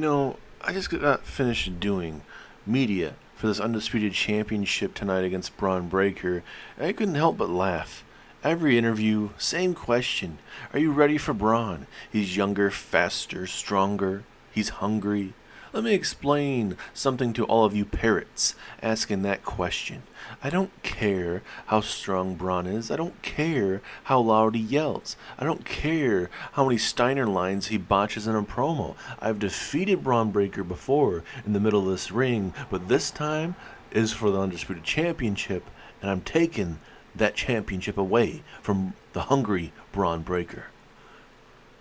I just got finished doing media for this Undisputed Championship tonight against Bron Breakker, and I couldn't help but laugh. Every interview, same question. Are you ready for Bron? He's younger, faster, stronger. He's hungry. Let me explain something to all of you parrots asking that question. I don't care how strong Bron is. I don't care how loud he yells. I don't care how many Steiner lines he botches in a promo. I've defeated Bron Breakker before in the middle of this ring, but this time is for the Undisputed Championship, and I'm taking that championship away from the hungry Bron Breakker.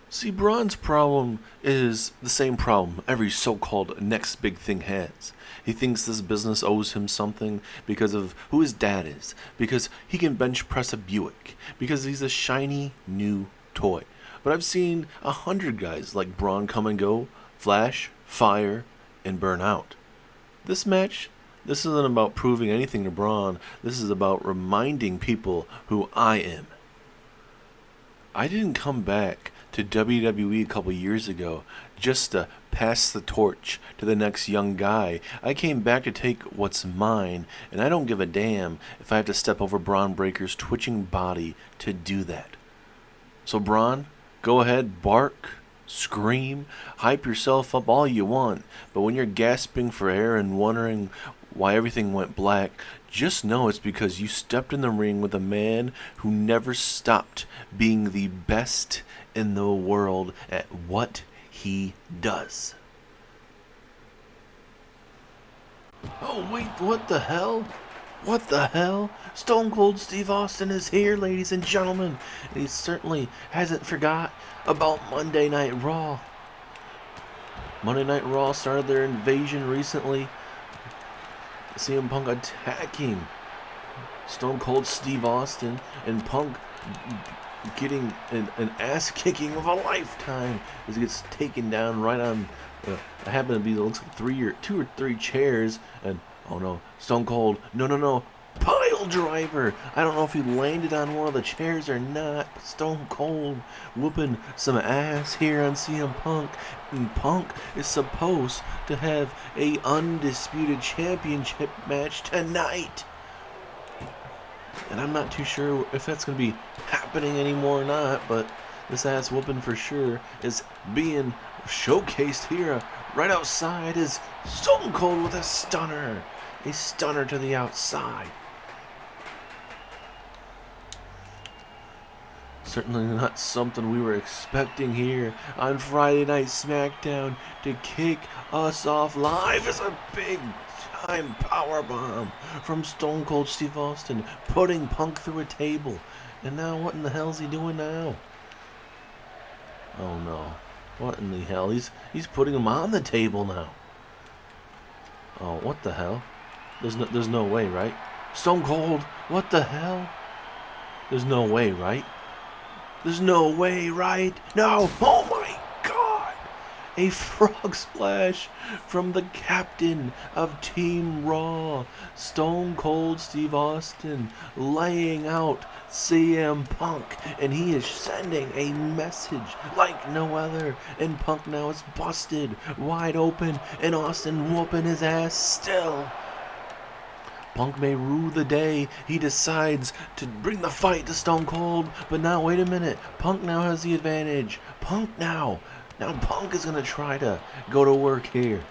See, Bron's problem is the same problem every so-called next big thing has. He thinks this business owes him something because of who his dad is, because he can bench press a Buick, because he's a shiny new toy. But I've seen 100 guys like Bron come and go, flash, fire, and burn out. This match, this isn't about proving anything to Bron. This is about reminding people who I am. I didn't come back to WWE a couple years ago just to pass the torch to the next young guy. I came back to take what's mine, and I don't give a damn if I have to step over Bron Breakker's twitching body to do that. So Bron, go ahead, bark, scream, hype yourself up all you want, but when you're gasping for air and wondering why everything went black, just know it's because you stepped in the ring with a man who never stopped being the best in the world at what he does. Oh wait, what the hell? What the hell? Stone Cold Steve Austin is here, ladies and gentlemen. And he certainly hasn't forgot about Monday Night Raw. Monday Night Raw started their invasion recently. CM Punk attacking Stone Cold Steve Austin, and Punk getting an ass kicking of a lifetime as he gets taken down right on. It happened to be, it looks like two or three chairs, and oh no, Stone Cold, no, pile driver. I don't know if he landed on one of the chairs or not, but Stone Cold whooping some ass here on CM Punk. And Punk is supposed to have a Undisputed Championship match tonight. And I'm not too sure if that's going to be happening anymore or not, but this ass whooping for sure is being showcased here. Right outside is Stone Cold with a stunner. A stunner to the outside. Certainly not something we were expecting here on Friday Night Smackdown to kick us off live as a big time powerbomb from Stone Cold Steve Austin, putting Punk through a table. And now what in the hell is he doing now? Oh no. What in the hell? He's putting him on the table now. Oh, what the hell? There's no way, right? Stone Cold, what the hell? There's no way, right? There's no way, right? No! Oh my God! A frog splash from the captain of Team Raw, Stone Cold Steve Austin, laying out CM Punk, and he is sending a message like no other, and Punk now is busted wide open, and Austin whooping his ass still. Punk may rue the day he decides to bring the fight to Stone Cold, but now wait a minute, Punk now has the advantage. Punk now Punk is going to try to go to work here.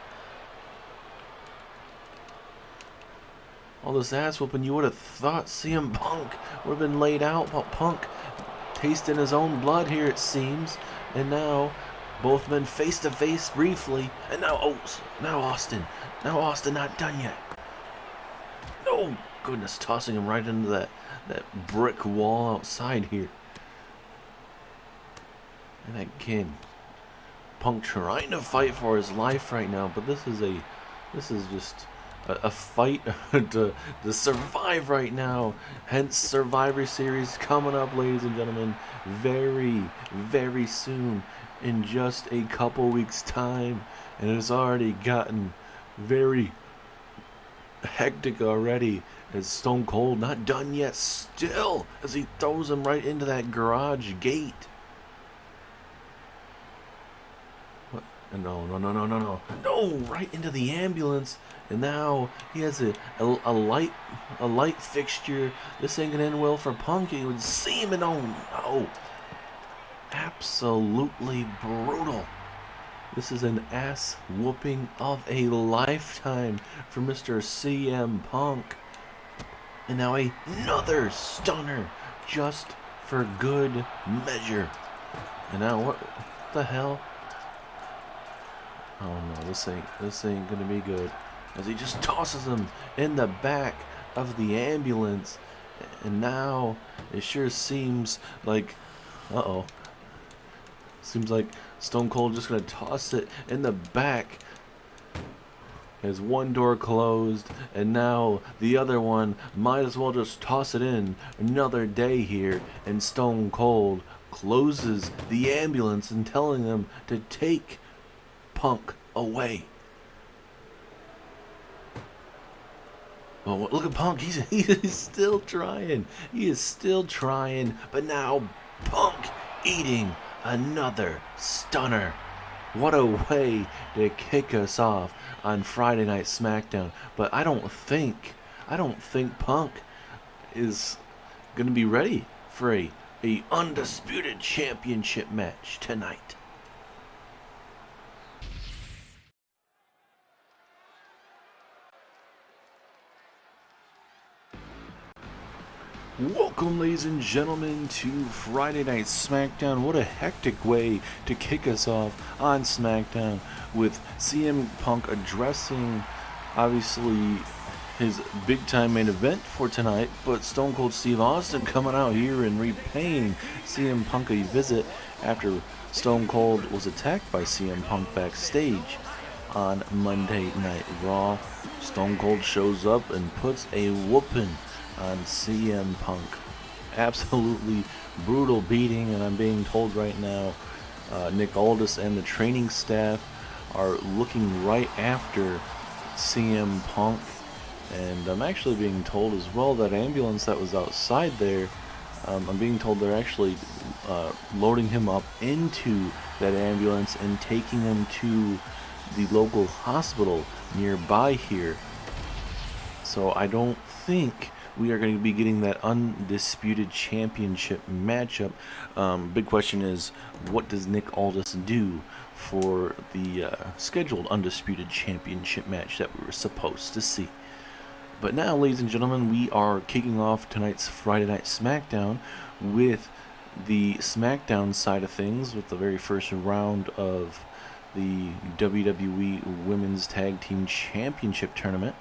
All this ass whooping, you would have thought CM Punk would have been laid out, but Punk tasting his own blood here, it seems. And now both men face to face briefly, and now Austin not done yet. Oh goodness, tossing him right into that brick wall outside here. And again, Punk trying to fight for his life right now, but this is just a fight to survive right now. Hence Survivor Series coming up, ladies and gentlemen, very, very soon, in just a couple weeks' time. And it has already gotten very hectic already, as Stone Cold not done yet still, as he throws him right into that garage gate. No, no, no, no, no, no. No, right into the ambulance. And now he has a light fixture. This ain't gonna end well for Punk. It would seem, and oh no. Absolutely brutal. This is an ass whooping of a lifetime for Mr. CM Punk. And now another stunner just for good measure. And now what the hell? Oh no, this ain't gonna be good. As he just tosses him in the back of the ambulance. And now it sure seems like, seems like Stone Cold just gonna toss it in the back. Has one door closed, and now the other one might as well just toss it in. Another day here, and Stone Cold closes the ambulance and telling them to take Punk away. Well, look at Punk. He's still trying. He is still trying, but now Punk eating another stunner. What a way to kick us off on Friday Night SmackDown. But I don't think Punk is going to be ready for a Undisputed Championship match tonight. Welcome, ladies and gentlemen, to Friday Night SmackDown. What a hectic way to kick us off on SmackDown, with CM Punk addressing, obviously, his big-time main event for tonight, but Stone Cold Steve Austin coming out here and repaying CM Punk a visit after Stone Cold was attacked by CM Punk backstage on Monday Night Raw. Stone Cold shows up and puts a whooping on CM Punk. Absolutely brutal beating, and I'm being told right now Nick Aldis and the training staff are looking right after CM Punk, and I'm actually being told as well that ambulance that was outside there, I'm being told they're actually loading him up into that ambulance and taking him to the local hospital nearby here. So I don't think we are going to be getting that Undisputed Championship matchup. Big question is, what does Nick Aldis do for the scheduled Undisputed Championship match that we were supposed to see? But now, ladies and gentlemen, we are kicking off tonight's Friday Night SmackDown with the SmackDown side of things, with the very first round of the WWE Women's Tag Team Championship Tournament,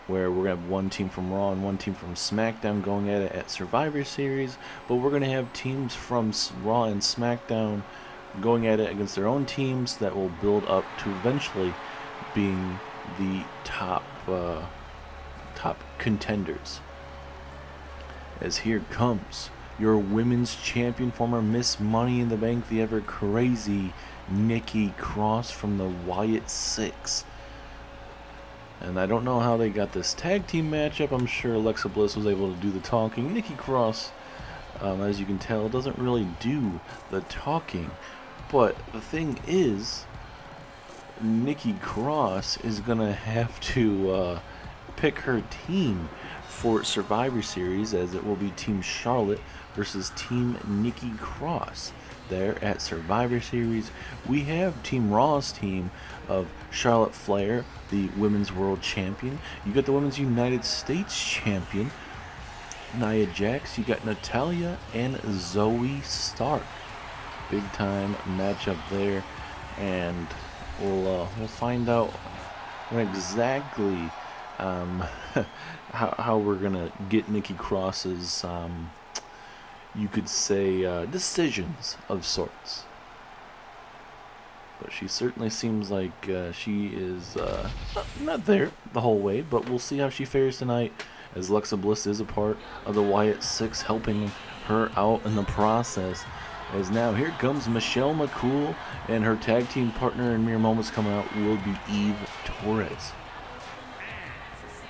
where we're going to have one team from Raw and one team from SmackDown going at it at Survivor Series, but we're going to have teams from Raw and SmackDown going at it against their own teams that will build up to eventually being the top contenders. As here comes your women's champion, former Miss Money in the Bank, the ever crazy Nikki Cross from the Wyatt Six. And I don't know how they got this tag team matchup. I'm sure Alexa Bliss was able to do the talking. Nikki Cross, as you can tell, doesn't really do the talking. But the thing is, Nikki Cross is going to have to pick her team for Survivor Series, as it will be Team Charlotte versus Team Nikki Cross. There at Survivor Series, we have Team Raw's team of Charlotte Flair, the Women's World Champion. You got the Women's United States Champion, Nia Jax. You got Natalya and Zoe Stark. Big time matchup there, and we'll find out exactly how we're gonna get Nikki Cross's you could say decisions of sorts. But she certainly seems like she is not there the whole way, but we'll see how she fares tonight, as Alexa Bliss is a part of the Wyatt Six, helping her out in the process. As now here comes Michelle McCool, and her tag team partner in mere moments coming out will be Eve Torres.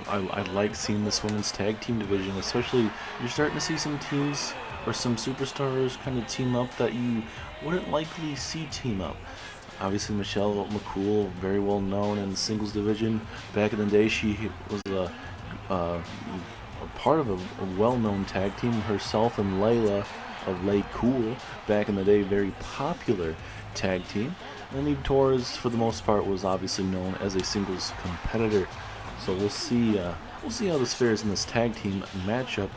I like seeing this women's tag team division, especially you're starting to see some teams or some superstars kind of team up that you wouldn't likely see team up. Obviously, Michelle McCool, very well known in the singles division. Back in the day, she was a part of a well-known tag team. Herself and Layla of Lay Cool, back in the day, very popular tag team. And Eve Torres, for the most part, was obviously known as a singles competitor. So we'll see how this fares in this tag team matchup.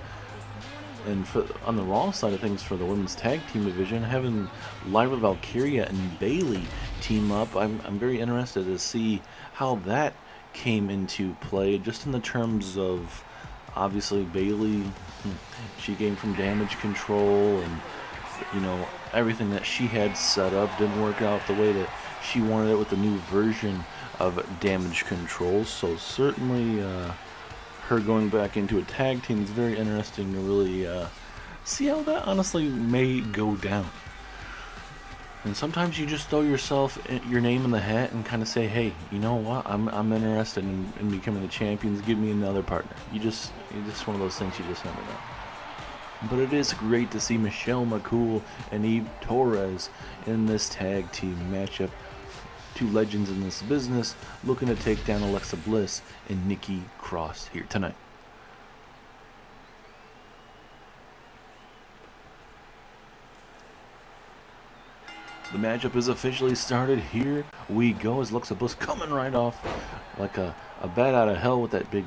And on the Raw side of things, for the women's tag team division, having Lyra Valkyria and Bayley team up, I'm very interested to see how that came into play, just in the terms of, obviously, Bayley, she came from Damage Control, and everything that she had set up didn't work out the way that she wanted it with the new version of Damage Control. So certainly her going back into a tag team is very interesting to really see how that honestly may go down. And sometimes you just throw your name in the hat and kind of say, hey, you know what, I'm interested in becoming the champions, give me another partner. It's just one of those things you just never know. But it is great to see Michelle McCool and Eve Torres in this tag team matchup. Two legends in this business looking to take down Alexa Bliss and Nikki Cross here tonight. The matchup is officially started. Here we go, as Alexa Bliss coming right off like a bat out of hell with that big,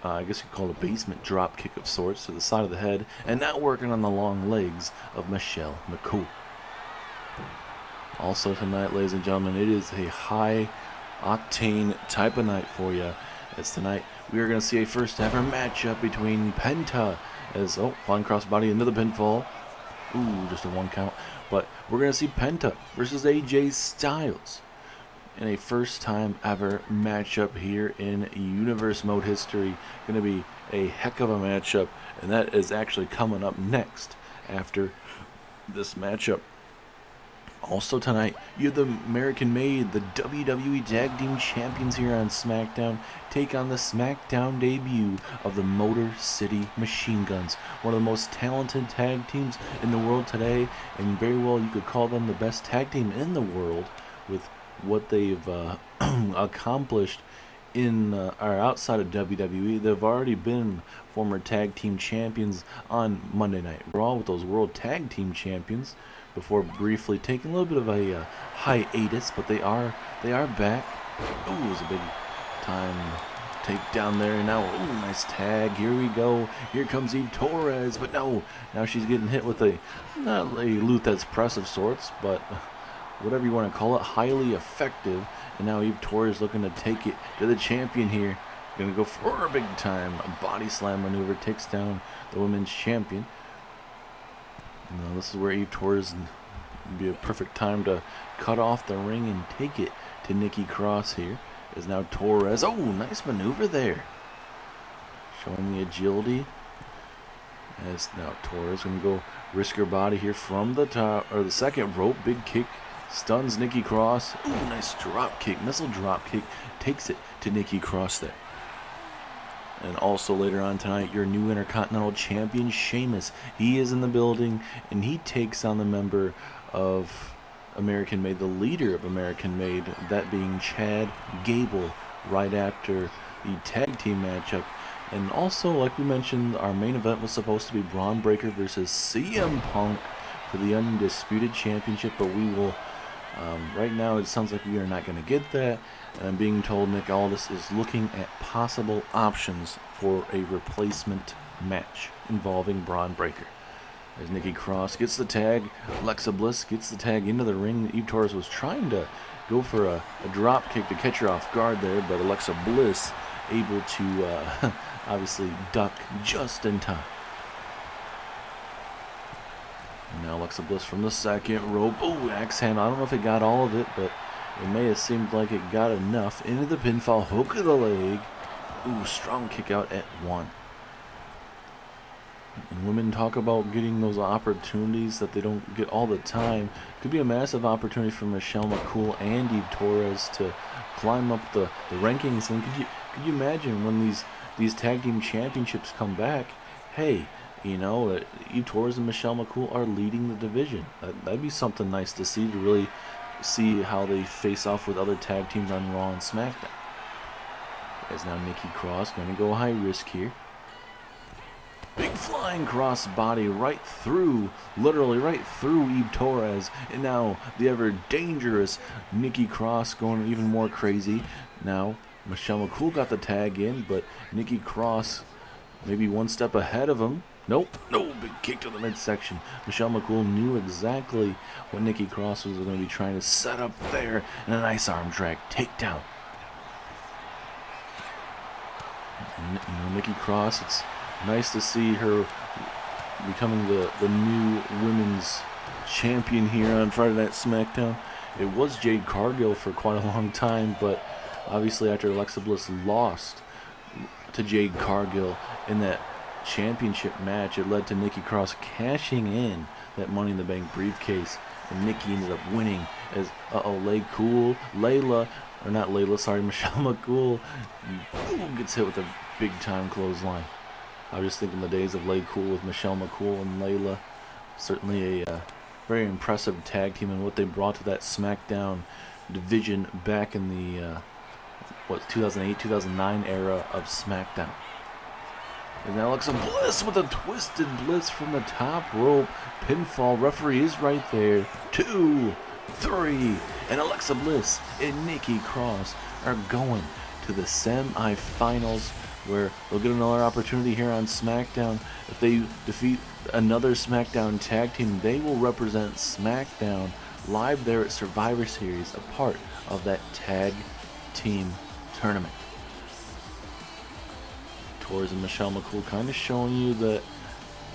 I guess you could call it a basement drop kick of sorts to the side of the head, and now working on the long legs of Michelle McCool. Also tonight, ladies and gentlemen, it is a high octane type of night for you. As tonight we are going to see a first ever matchup between Penta, as flying crossbody into the pinfall. Ooh, just a one count. But we're going to see Penta versus AJ Styles in a first time ever matchup here in Universe Mode history. Going to be a heck of a matchup, and that is actually coming up next after this matchup. Also tonight, you have the American-made, the WWE Tag Team Champions here on SmackDown take on the SmackDown debut of the Motor City Machine Guns, one of the most talented tag teams in the world today, and very well you could call them the best tag team in the world with what they've accomplished in or outside of WWE. They've already been former tag team champions on Monday Night Raw with those World Tag Team Champions, before briefly taking a little bit of a hiatus, but they are back. Oh, it was a big time takedown there. Now, nice tag. Here we go. Here comes Eve Torres, but no, now she's getting hit with not a Luthez press of sorts, but whatever you want to call it, highly effective. And now Eve Torres looking to take it to the champion here. Going to go for a big time body slam maneuver, takes down the women's champion. Now this is where Eve Torres would be a perfect time to cut off the ring and take it to Nikki Cross here. Is now Torres. Oh, nice maneuver there. Showing the agility. As now Torres going to go risk her body here from the top, or the second rope. Big kick. Stuns Nikki Cross. Ooh, nice drop kick. Missile drop kick. Takes it to Nikki Cross there. And also later on tonight, your new Intercontinental Champion, Sheamus. He is in the building, and he takes on the member of American Made, the leader of American Made, that being Chad Gable, right after the tag team matchup. And also, like we mentioned, our main event was supposed to be Bron Breakker versus CM Punk for the Undisputed Championship, but we will, right now it sounds like we are not going to get that. And I'm being told Nick Aldis is looking at possible options for a replacement match involving Bron Breakker. As Nikki Cross gets the tag, Alexa Bliss gets the tag into the ring. Eve Torres was trying to go for a drop kick to catch her off guard there, but Alexa Bliss able to obviously duck just in time. And now Alexa Bliss from the second rope. Oh, axe hand. I don't know if it got all of it, but it may have seemed like it got enough. Into the pinfall, hook of the leg. Ooh, strong kick out at one. And women talk about getting those opportunities that they don't get all the time. Could be a massive opportunity for Michelle McCool and Eve Torres to climb up the rankings. And could you imagine when these tag team championships come back? Hey, Eve Torres and Michelle McCool are leading the division. That'd be something nice to see, to really see how they face off with other tag teams on Raw and SmackDown. As now Nikki Cross going to go high risk here. Big flying cross body right through, literally right through Eve Torres. And now the ever dangerous Nikki Cross going even more crazy. Now Michelle McCool got the tag in, but Nikki Cross maybe one step ahead of him. Nope, no, big kick to the midsection. Michelle McCool knew exactly what Nikki Cross was going to be trying to set up there, and a nice arm drag takedown. And, Nikki Cross, it's nice to see her becoming the new women's champion here on Friday Night SmackDown. It was Jade Cargill for quite a long time, but obviously after Alexa Bliss lost to Jade Cargill in that championship match, it led to Nikki Cross cashing in that Money in the Bank briefcase, and Nikki ended up winning as Michelle McCool gets hit with a big time clothesline. I was just thinking the days of Lay Cool with Michelle McCool and Layla. Certainly a very impressive tag team, and what they brought to that SmackDown division back in the 2008-2009 era of SmackDown. And now Alexa Bliss with a twisted Bliss from the top rope. Pinfall. Referee is right there. 2, 3. And Alexa Bliss and Nikki Cross are going to the semi-finals, where they'll get another opportunity here on SmackDown. If they defeat another SmackDown tag team, they will represent SmackDown live there at Survivor Series, a part of that tag team tournament. Torres and Michelle McCool kind of showing you that,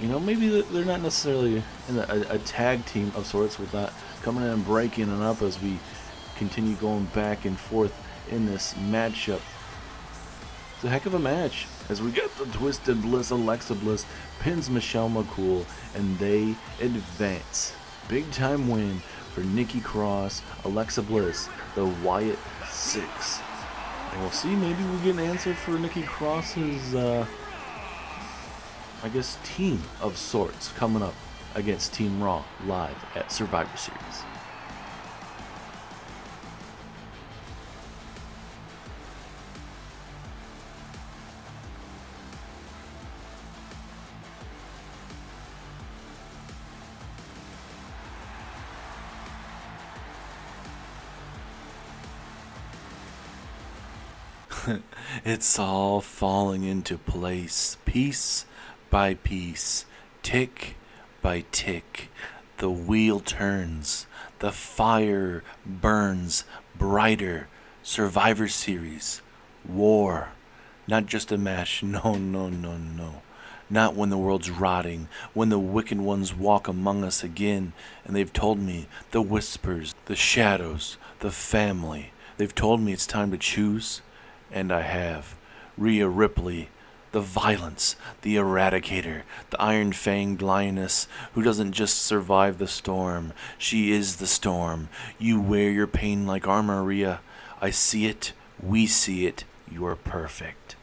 maybe they're not necessarily in a tag team of sorts, with that coming in and breaking it up as we continue going back and forth in this matchup. It's a heck of a match as we get the Twisted Bliss. Alexa Bliss pins Michelle McCool, and they advance. Big time win for Nikki Cross, Alexa Bliss, the Wyatt Six. And we'll see, maybe we get an answer for Nikki Cross's, team of sorts coming up against Team Raw live at Survivor Series. It's all falling into place, piece by piece, tick by tick. The wheel turns, the fire burns brighter. Survivor Series, war, not just a match. No. Not when the world's rotting, when the wicked ones walk among us again. And they've told me, the whispers, the shadows, the family, they've told me it's time to choose. And I have. Rhea Ripley, the violence, the eradicator, the iron-fanged lioness who doesn't just survive the storm. She is the storm. You wear your pain like armor, Rhea. I see it. We see it. You're perfect.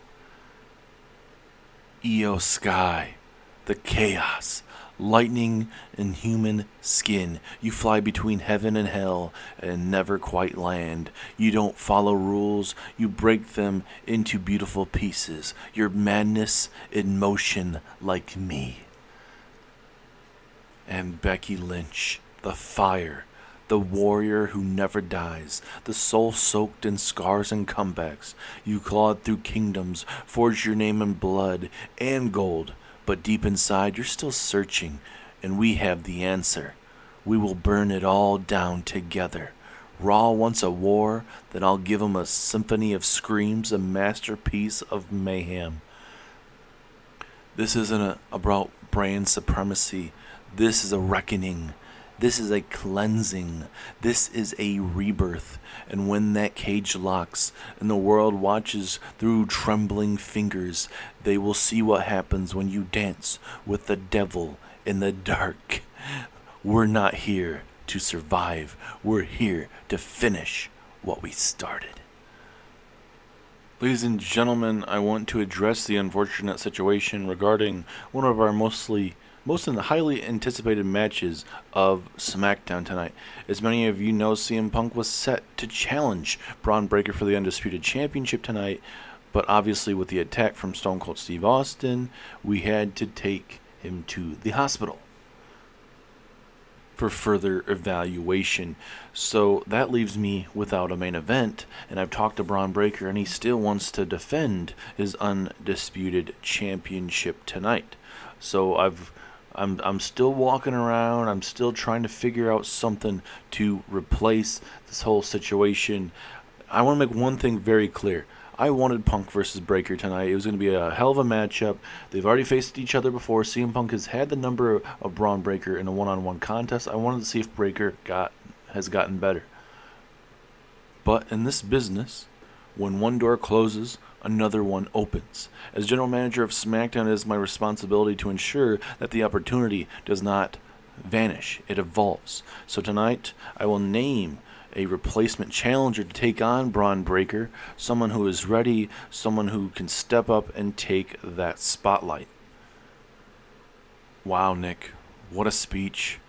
Io Sky, the chaos. Lightning and human skin. You fly between heaven and hell and never quite land. You don't follow rules. You break them into beautiful pieces. Your madness in motion like me. And Becky Lynch, the fire. The warrior who never dies. The soul soaked in scars and comebacks. You clawed through kingdoms. Forged your name in blood and gold. But deep inside, you're still searching, and we have the answer. We will burn it all down together. Raw wants a war, then I'll give 'em a symphony of screams, a masterpiece of mayhem. This isn't about brand supremacy. This is a reckoning. This is a cleansing. This is a rebirth. And when that cage locks and the world watches through trembling fingers, they will see what happens when you dance with the devil in the dark. We're not here to survive. We're here to finish what we started. Ladies and gentlemen, I want to address the unfortunate situation regarding one of our mostly most of the highly anticipated matches of Smackdown tonight. As many of you know, CM Punk was set to challenge Bron Breakker for the Undisputed Championship tonight, but obviously with the attack from Stone Cold Steve Austin, we had to take him to the hospital for further evaluation. So that leaves me without a main event, and I've talked to Bron Breakker, and he still wants to defend his Undisputed Championship tonight. So I'm still walking around. I'm still trying to figure out something to replace this whole situation. I want to make one thing very clear. I wanted Punk versus Breakker tonight. It was going to be a hell of a matchup. They've already faced each other before. CM Punk has had the number of Bron Breakker in a one-on-one contest. I wanted to see if Breakker has gotten better. But in this business, when one door closes, another one opens. As general manager of SmackDown, it is my responsibility to ensure that the opportunity does not vanish. It evolves. So tonight, I will name a replacement challenger to take on Bron Breakker, someone who is ready, someone who can step up and take that spotlight. Wow, Nick, what a speech.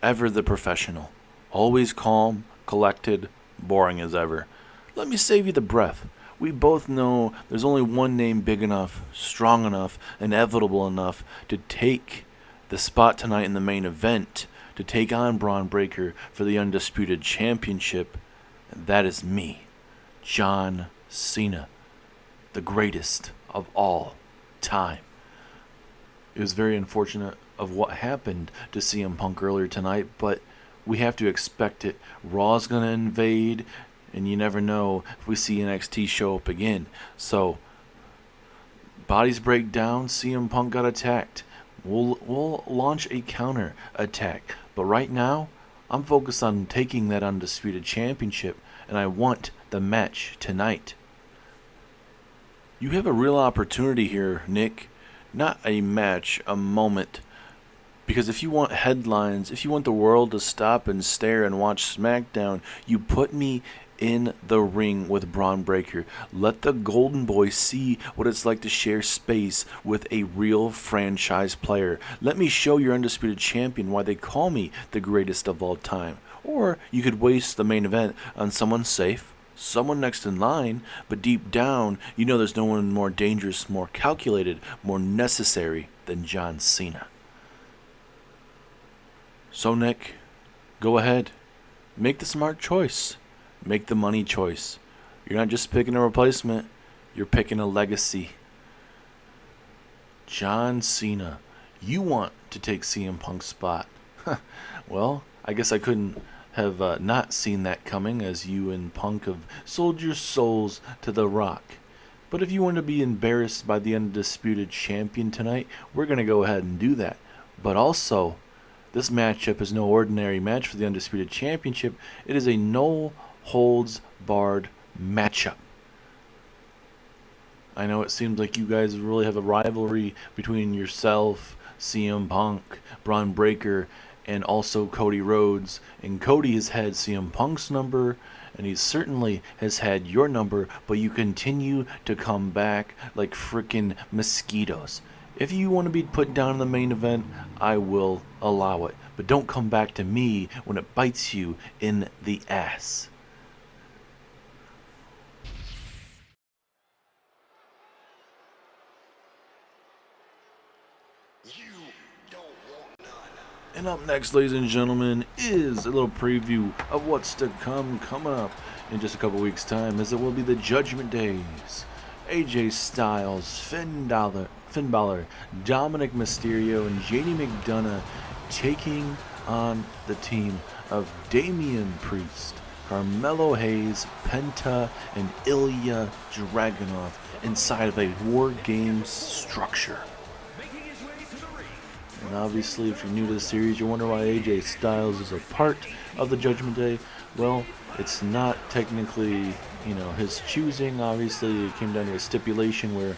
Ever the professional. Always calm, collected, boring as ever. Let me save you the breath. We both know there's only one name big enough, strong enough, inevitable enough to take the spot tonight in the main event, to take on Bron Breakker for the Undisputed Championship, and that is me, John Cena, the greatest of all time. It was very unfortunate of what happened to CM Punk earlier tonight, but we have to expect it. Raw's going to invade, and you never know if we see NXT show up again. So, bodies break down, CM Punk got attacked. We'll launch a counter attack. But right now, I'm focused on taking that Undisputed Championship, and I want the match tonight. You have a real opportunity here, Nick. Not a match, a moment. Because if you want headlines, if you want the world to stop and stare and watch SmackDown, you put me in the ring with Bron Breakker. Let the Golden Boy see what it's like to share space with a real franchise player. Let me show your Undisputed Champion why they call me the greatest of all time. Or you could waste the main event on someone safe, someone next in line, but deep down, you know there's no one more dangerous, more calculated, more necessary than John Cena. So Nick, go ahead. Make the smart choice. Make the money choice. You're not just picking a replacement, you're picking a legacy. John Cena, you want to take CM Punk's spot. Well, I guess I couldn't have not seen that coming, as you and Punk have sold your souls to The Rock. But if you want to be embarrassed by the Undisputed Champion tonight, we're going to go ahead and do that. But also, this matchup is no ordinary match for the Undisputed Championship. It is a no-holds-barred matchup. I know it seems like you guys really have a rivalry between yourself, CM Punk, Bron Breakker, and also Cody Rhodes. And Cody has had CM Punk's number, and he certainly has had your number, but you continue to come back like frickin' mosquitoes. If you want to be put down in the main event, I will allow it. But don't come back to me when it bites you in the ass. And up next, ladies and gentlemen, is a little preview of what's to come coming up in just a couple weeks' time, as it will be the Judgment Days. AJ Styles, Finn Balor, Dominic Mysterio, and JD McDonough taking on the team of Damian Priest, Carmelo Hayes, Penta, and Ilya Dragunov inside of a War Games structure. And obviously, if you're new to the series, you wonder why AJ Styles is a part of the Judgment Day. Well, it's not technically, his choosing. Obviously, it came down to a stipulation where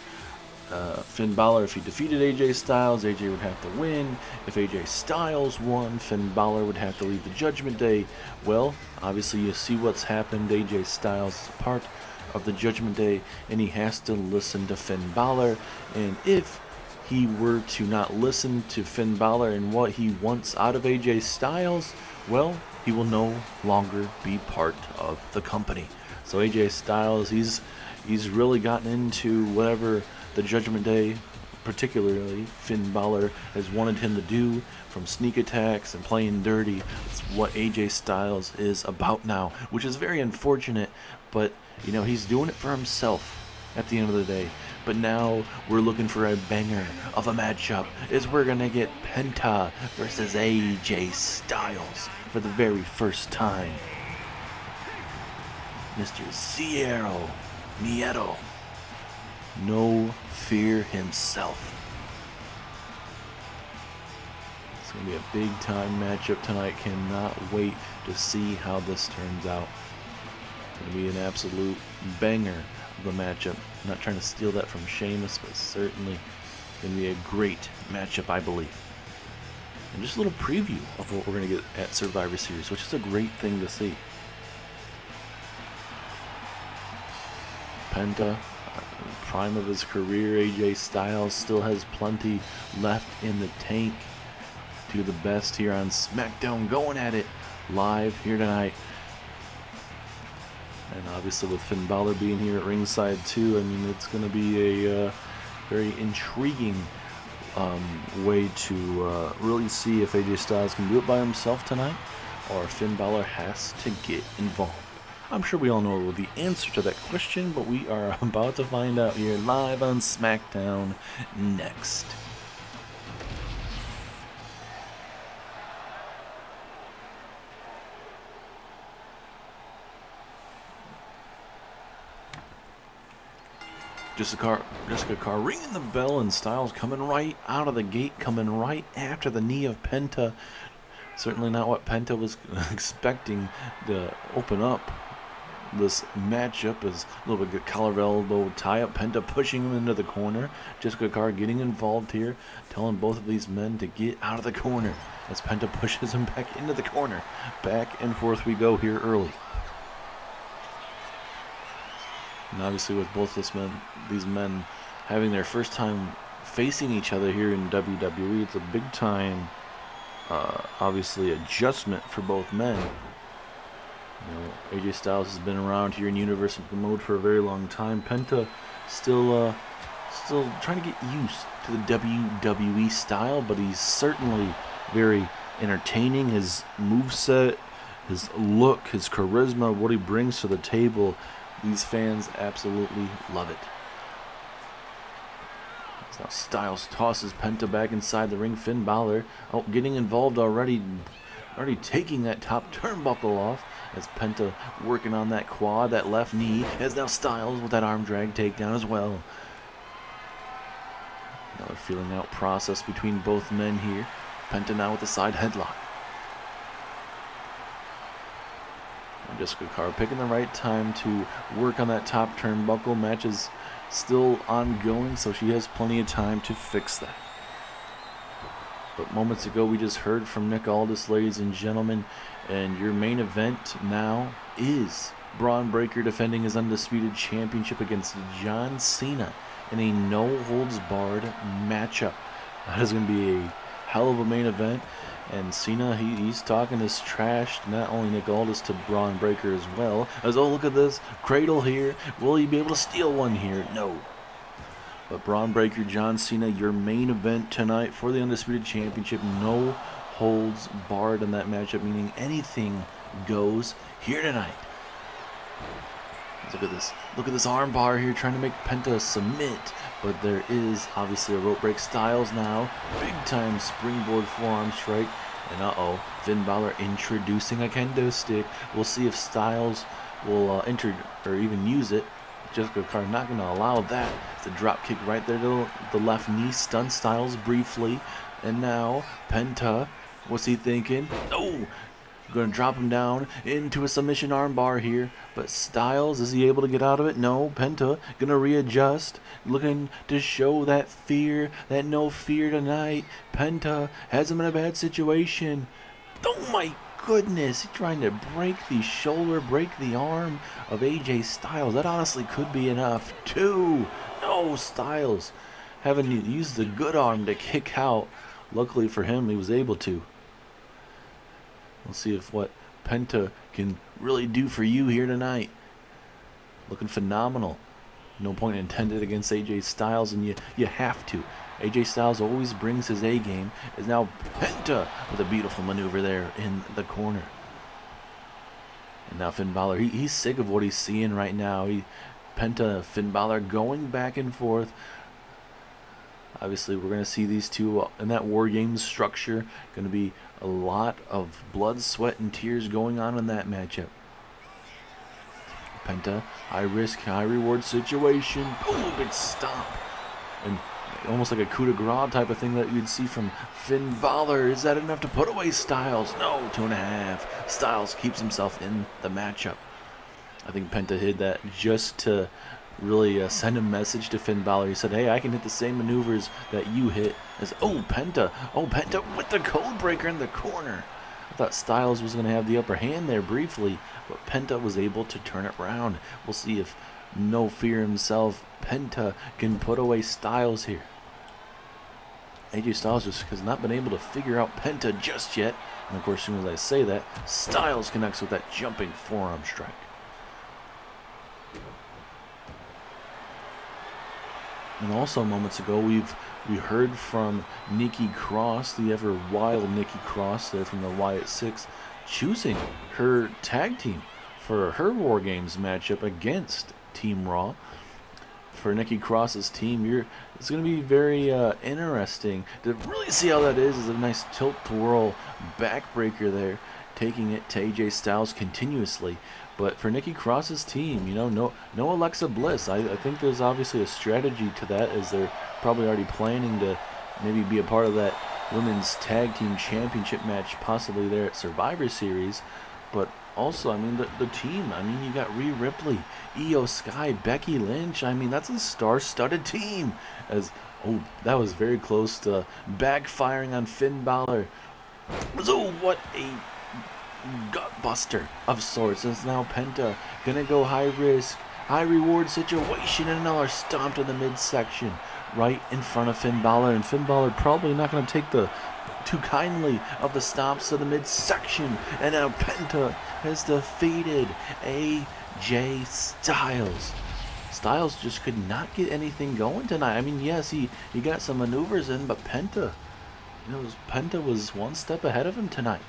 Finn Balor, if he defeated AJ Styles, AJ would have to win. If AJ Styles won, Finn Balor would have to leave the Judgment Day. Well, obviously, you see what's happened. AJ Styles is a part of the Judgment Day, and he has to listen to Finn Balor. And if he were to not listen to Finn Balor and what he wants out of AJ Styles, well, he will no longer be part of the company. So AJ Styles, he's really gotten into whatever the Judgment Day, particularly Finn Balor, has wanted him to do, from sneak attacks and playing dirty. It's what AJ Styles is about now, which is very unfortunate, but you know, he's doing it for himself at the end of the day. But now we're looking for a banger of a matchup, as we're gonna get Penta versus AJ Styles for the very first time. Mr. Cero Nieto, no fear himself. It's going to be a big time matchup tonight. Cannot wait to see how this turns out. It's going to be an absolute banger of a matchup. I'm not trying to steal that from Sheamus, but certainly going to be a great matchup, I believe. And just a little preview of what we're going to get at Survivor Series, which is a great thing to see. Penta, prime of his career. AJ Styles still has plenty left in the tank. Two of the best here on Smackdown, going at it live here tonight. And obviously with Finn Balor being here at ringside too, I mean, it's going to be a very intriguing way to really see if AJ Styles can do it by himself tonight, or if Finn Balor has to get involved. I'm sure we all know the answer to that question, but we are about to find out here live on Smackdown next. Jessica Carr ringing the bell, and Styles coming right out of the gate, coming right after the knee of Penta. Certainly not what Penta was expecting to open up this matchup. Is a little bit of collar elbow tie up. Penta pushing him into the corner. Jessica Carr getting involved here, telling both of these men to get out of the corner as Penta pushes him back into the corner. Back and forth we go here early. And obviously with both these men having their first time facing each other here in WWE, it's a big time obviously adjustment for both men. You know, AJ Styles has been around here in Universal mode for a very long time. Penta still trying to get used to the WWE style, but he's certainly very entertaining. His moveset, his look, his charisma, what he brings to the table, these fans absolutely love it. So Styles tosses Penta back inside the ring. Finn Balor getting involved already taking that top turnbuckle off, as Penta working on that quad, that left knee, as now Styles with that arm drag takedown as well. Another feeling out process between both men here. Penta now with the side headlock. And Jessica Carr picking the right time to work on that top turnbuckle. Match is still ongoing, so she has plenty of time to fix that. But moments ago we just heard from Nick Aldis, ladies and gentlemen, and your main event now is Bron Breakker defending his Undisputed Championship against John Cena in a no-holds-barred matchup. That is going to be a hell of a main event, and Cena, he's talking his trash to not only Nick Aldis, to Bron Breakker as well, as, oh, look at this cradle here, will he be able to steal one here? No. But Bron Breakker, John Cena, your main event tonight for the Undisputed Championship. No holds barred in that matchup, meaning anything goes here tonight. Look at this. Look at this arm bar here, trying to make Penta submit. But there is obviously a rope break. Styles now, big time springboard forearm strike. And uh-oh, Finn Balor introducing a kendo stick. We'll see if Styles will enter or even use it. Jessica Carr not going to allow that. It's a drop kick right there to the left knee. Stun Styles briefly. And now Penta, what's he thinking? Oh, going to drop him down into a submission armbar here. But Styles, is he able to get out of it? No. Penta going to readjust. Looking to show that fear, that no fear tonight. Penta has him in a bad situation. Oh my goodness, he's trying to break the shoulder, break the arm of AJ Styles. That honestly could be enough too. No, Styles having used the good arm to kick out. Luckily for him, he was able to. We'll see if what Penta can really do for you here tonight. Looking phenomenal. No point intended against AJ Styles, and you have to. AJ Styles always brings his A game. Is now Penta with a beautiful maneuver there in the corner. And now Finn Balor, he's sick of what he's seeing right now. Penta, Finn Balor going back and forth. Obviously, we're going to see these two in that War Games structure. Going to be a lot of blood, sweat, and tears going on in that matchup. Penta, high risk, high reward situation. Boom, big stomp. And almost like a coup de grace type of thing that you'd see from Finn Balor. Is that enough to put away Styles? No, 2.5. Styles keeps himself in the matchup. I think Penta hit that just to really send a message to Finn Balor. He said, hey, I can hit the same maneuvers that you hit. As Penta with the code breaker in the corner. I thought Styles was going to have the upper hand there briefly, but Penta was able to turn it around. We'll see if No Fear himself, Penta, can put away Styles here. AJ Styles just has not been able to figure out Penta just yet. And of course, as soon as I say that, Styles connects with that jumping forearm strike. And also moments ago, we heard from Nikki Cross, the ever wild Nikki Cross there from the Wyatt Six, choosing her tag team for her War Games matchup against Team Raw. For Nikki Cross's team, it's going to be very interesting to really see how that is. Is a nice tilt twirl backbreaker there, taking it to AJ Styles continuously. But for Nikki Cross's team, no Alexa Bliss. I think there's obviously a strategy to that, as they're probably already planning to maybe be a part of that Women's Tag Team Championship match, possibly there at Survivor Series. But also, the team. You got Rhea Ripley, Io Sky, Becky Lynch. That's a star-studded team. That was very close to backfiring on Finn Balor. What a gutbuster of sorts. It's now Penta gonna go high risk, high reward situation, and another stomp to the midsection right in front of Finn Balor. And Finn Balor probably not gonna take too kindly of the stomps to the midsection. And now Penta has defeated AJ Styles. Styles just could not get anything going tonight. Yes, he got some maneuvers in, but Penta was one step ahead of him tonight.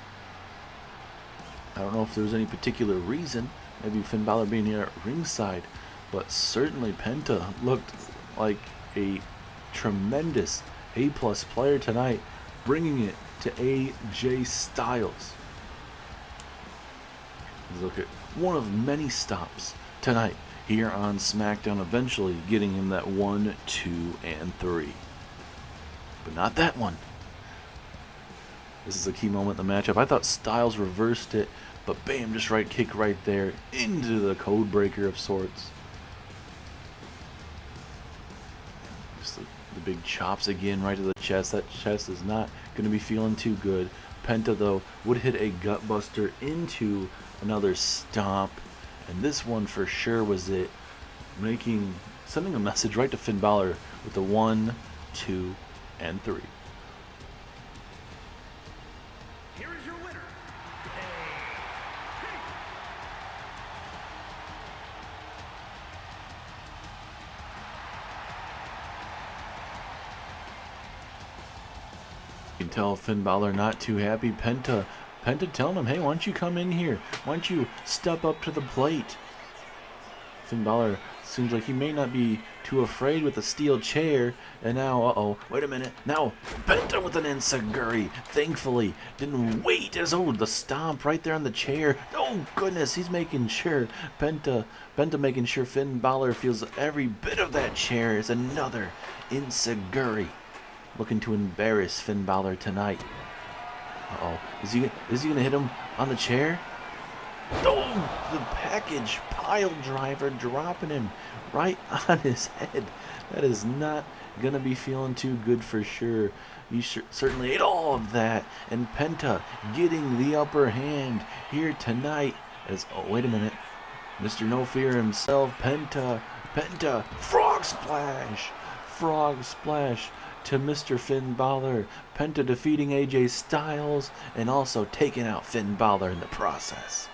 I don't know if there was any particular reason, maybe Finn Balor being here at ringside, but certainly Penta looked like a tremendous A-plus player tonight, bringing it to AJ Styles. Let's look at one of many stops tonight here on SmackDown, eventually getting him that 1, 2, and 3. But not that one. This is a key moment in the matchup. I thought Styles reversed it, but bam, just right kick right there into the code breaker of sorts. Just the big chops again right to the chest. That chest is not going to be feeling too good. Penta, though, would hit a gutbuster into another stomp. And this one for sure was it. Sending a message right to Finn Balor with the 1, 2, and 3. You can tell Finn Balor not too happy. Penta telling him, hey, why don't you come in here? Why don't you step up to the plate? Finn Balor seems like he may not be too afraid with a steel chair. And now, wait a minute. Now, Penta with an enziguri. Thankfully, didn't wait as, the stomp right there on the chair. Oh, goodness, he's making sure. Penta making sure Finn Balor feels every bit of that chair. Is another enziguri. Looking to embarrass Finn Balor tonight. Is he gonna hit him on the chair? Oh, the package pile driver dropping him right on his head. That is not gonna be feeling too good for sure. You certainly ate all of that. And Penta getting the upper hand here tonight. Wait a minute. Mr. No Fear himself, Penta, frog splash. frog splash to Mr. Finn Balor. Penta defeating AJ Styles and also taking out Finn Balor in the process.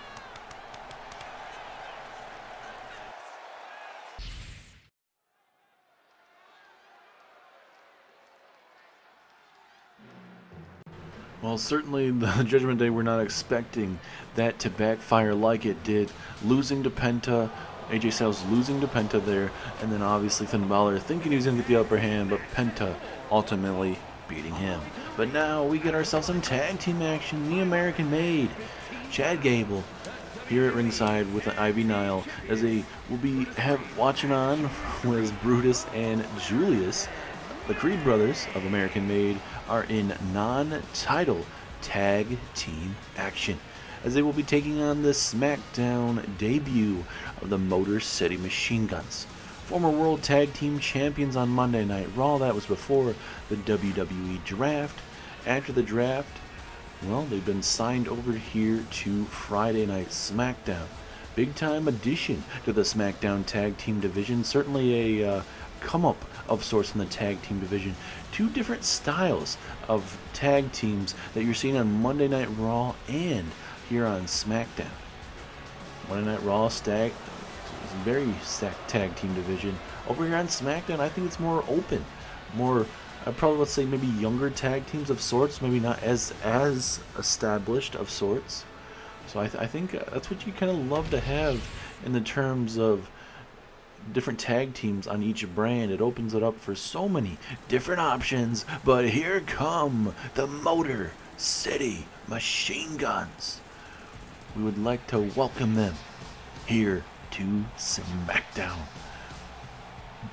Well, certainly the Judgment Day were not expecting that to backfire like it did. Losing to Penta, AJ Styles losing to Penta there, and then obviously Finn Balor thinking he was going to get the upper hand, but Penta ultimately beating him. But now we get ourselves some tag team action, the American Made. Chad Gable here at ringside with an Ivy Nile, as they will be watching on as Brutus and Julius, the Creed brothers of American Made, are in non-title tag team action, as they will be taking on the Smackdown debut of the Motor City Machine Guns. Former World Tag Team Champions on Monday Night Raw. That was before the WWE Draft. After the draft, well, they've been signed over here to Friday Night SmackDown. Big time addition to the SmackDown Tag Team division. Certainly a come up of sorts in the tag team division. Two different styles of tag teams that you're seeing on Monday Night Raw and here on SmackDown. Monday Night Raw very stacked tag team division. Over here on SmackDown, I think it's more open, more probably, let's say, maybe younger tag teams of sorts, maybe not as established of sorts. So I think that's what you kind of love to have in the terms of different tag teams on each brand. It opens it up for so many different options. But here come the Motor City Machine Guns. We would like to welcome them here to SmackDown.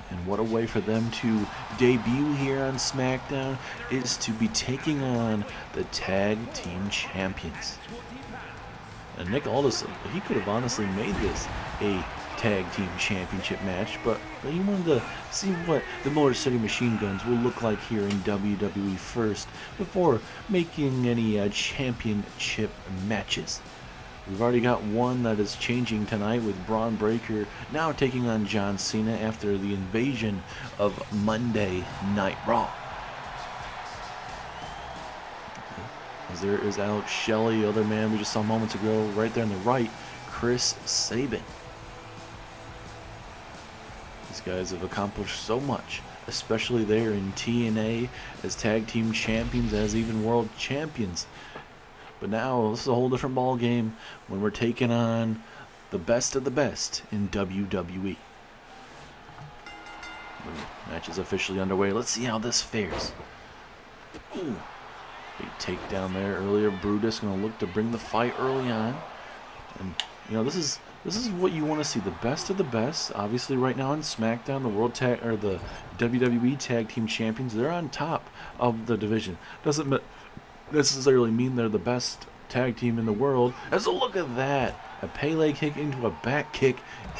And what a way for them to debut here on SmackDown is to be taking on the Tag Team Champions. And Nick Aldis, he could have honestly made this a Tag Team Championship match, but he wanted to see what the Motor City Machine Guns will look like here in WWE first before making any championship matches. We've already got one that is changing tonight with Bron Breakker now taking on John Cena after the invasion of Monday Night Raw. As there is Alex Shelley, other man we just saw moments ago, right there on the right, Chris Sabin. These guys have accomplished so much, especially there in TNA as tag team champions, as even world champions. But now this is a whole different ball game when we're taking on the best of the best in WWE. The match is officially underway. Let's see how this fares. Ooh, big takedown there earlier. Brutus going to look to bring the fight early on, and you know this is what you want to see. The best of the best. Obviously, right now in SmackDown, the WWE Tag Team Champions, they're on top of the division. Doesn't necessarily mean they're the best tag team in the world. As a look at that, a Pele kick into a back kick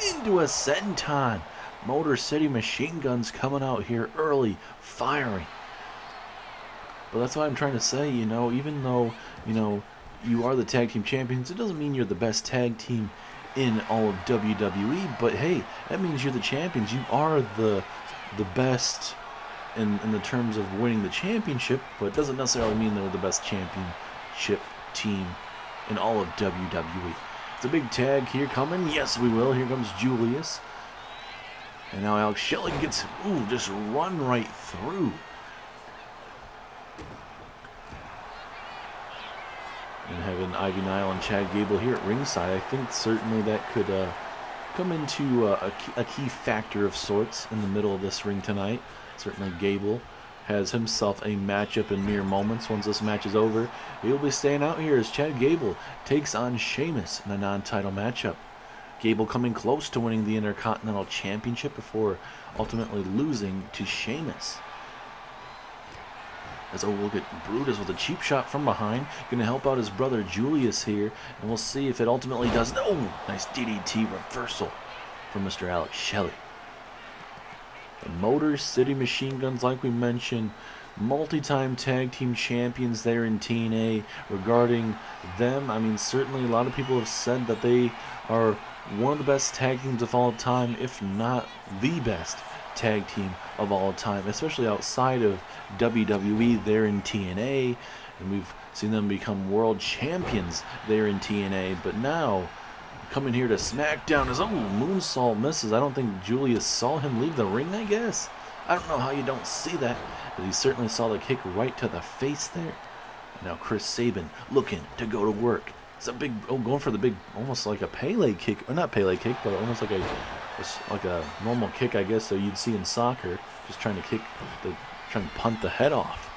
into a senton. Motor City Machine Guns coming out here early, firing. But that's what I'm trying to say, even though, you are the tag team champions, it doesn't mean you're the best tag team in all of WWE, but hey, that means you're the champions. You are the best in the terms of winning the championship, but it doesn't necessarily mean they're the best championship team in all of WWE. It's a big tag here coming. Yes, we will. Here comes Julius. And now Alex Shelley gets, just run right through. And having Ivy Nile and Chad Gable here at ringside, I think certainly that could come into a key factor of sorts in the middle of this ring tonight. Certainly Gable has himself a matchup in mere moments. Once this match is over, he'll be staying out here as Chad Gable takes on Sheamus in a non-title matchup. Gable coming close to winning the Intercontinental Championship before ultimately losing to Sheamus. As we'll get Brutus with a cheap shot from behind. Going to help out his brother Julius here. And we'll see if it ultimately does. Oh, nice DDT reversal from Mr. Alex Shelley. The Motor City Machine Guns, like we mentioned, multi-time tag team champions there in TNA. Regarding them, certainly a lot of people have said that they are one of the best tag teams of all time, if not the best tag team of all time, especially outside of WWE. They're in TNA, and we've seen them become world champions there in TNA. But now, coming here to SmackDown is, moonsault misses. I don't think Julius saw him leave the ring, I guess. I don't know how you don't see that, but he certainly saw the kick right to the face there. And now Chris Sabin looking to go to work. It's a big, going for the big, almost like a Pele kick, or not Pele kick, but almost like a normal kick, I guess, so you'd see in soccer, just trying to trying to punt the head off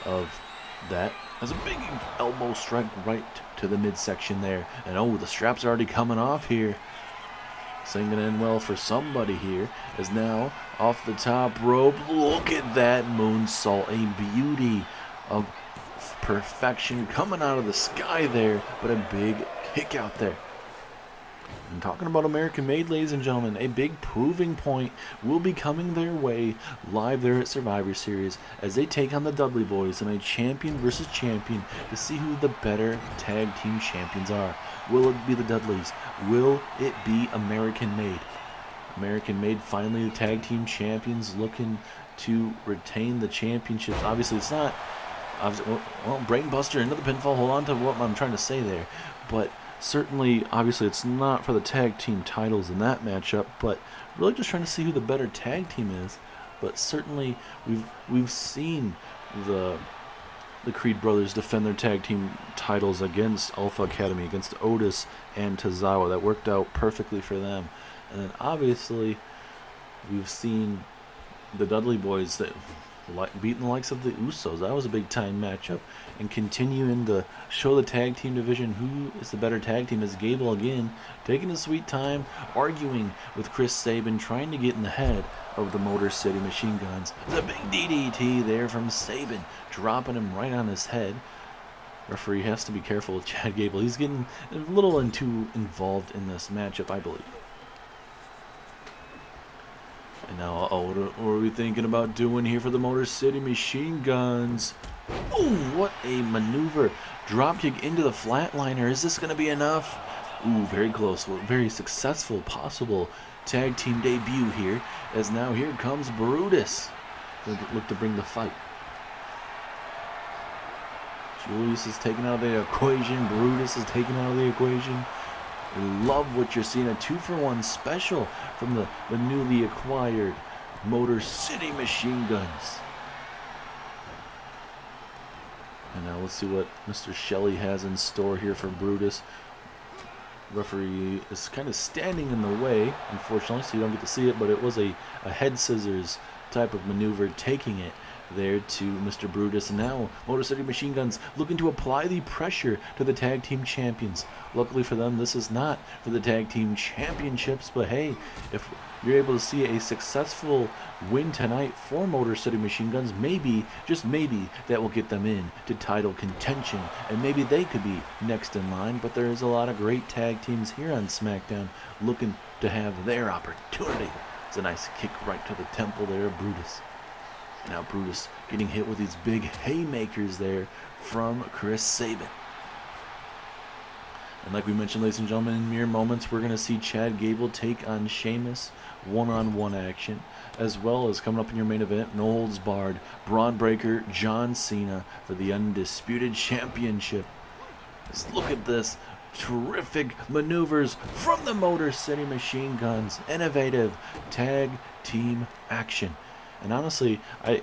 of that. There's a big elbow strike right to the midsection there. And the strap's already coming off here. Singing in well for somebody here. Is now off the top rope. Look at that moonsault. A beauty of perfection coming out of the sky there. But a big kick out there. And talking about American made, ladies and gentlemen, a big proving point will be coming their way live there at Survivor Series as they take on the Dudley Boys in a champion versus champion to see who the better tag team champions are. Will it be the Dudleys? Will it be American made? American made, finally the tag team champions, looking to retain the championships. Obviously, it's not. Brainbuster into the pinfall. Hold on to what I'm trying to say there, but. Certainly, obviously, it's not for the tag team titles in that matchup, but really just trying to see who the better tag team is. But certainly, we've seen the Creed brothers defend their tag team titles against Alpha Academy, against Otis and Tozawa. That worked out perfectly for them. And then obviously, we've seen the Dudley Boys that beating the likes of the Usos. That was a big time matchup. And continuing to show the tag team division who is the better tag team is Gable again, taking his sweet time, arguing with Chris Sabin, trying to get in the head of the Motor City Machine Guns. There's a big DDT there from Sabin, dropping him right on his head. Referee has to be careful with Chad Gable. He's getting a little too involved in this matchup, I believe. And now, what are we thinking about doing here for the Motor City Machine Guns? Ooh, what a maneuver. Dropkick into the flatliner. Is this going to be enough? Ooh, very close. Very successful possible tag team debut here. As now here comes Brutus. Look to bring the fight. Julius is taken out of the equation. Brutus is taken out of the equation. Love what you're seeing. A 2-for-1 special from the newly acquired Motor City Machine Guns. And now let's see what Mr. Shelley has in store here for Brutus. Referee is kind of standing in the way, unfortunately, so you don't get to see it, but it was a head scissors type of maneuver, taking it there to Mr. Brutus. And now Motor City Machine Guns looking to apply the pressure to the tag team champions. Luckily for them, this is not for the tag team championships, but hey, if you're able to see a successful win tonight for Motor City Machine Guns, maybe, just maybe, that will get them in to title contention, and maybe they could be next in line. But there is a lot of great tag teams here on SmackDown looking to have their opportunity. It's a nice kick right to the temple there of Brutus. Now Brutus getting hit with these big haymakers there from Chris Sabin. And like we mentioned, ladies and gentlemen, in mere moments, we're going to see Chad Gable take on Sheamus, one-on-one action, as well as coming up in your main event, no holds barred, Bron Breakker, John Cena for the Undisputed Championship. Just look at this. Terrific maneuvers from the Motor City Machine Guns. Innovative tag team action. And honestly, I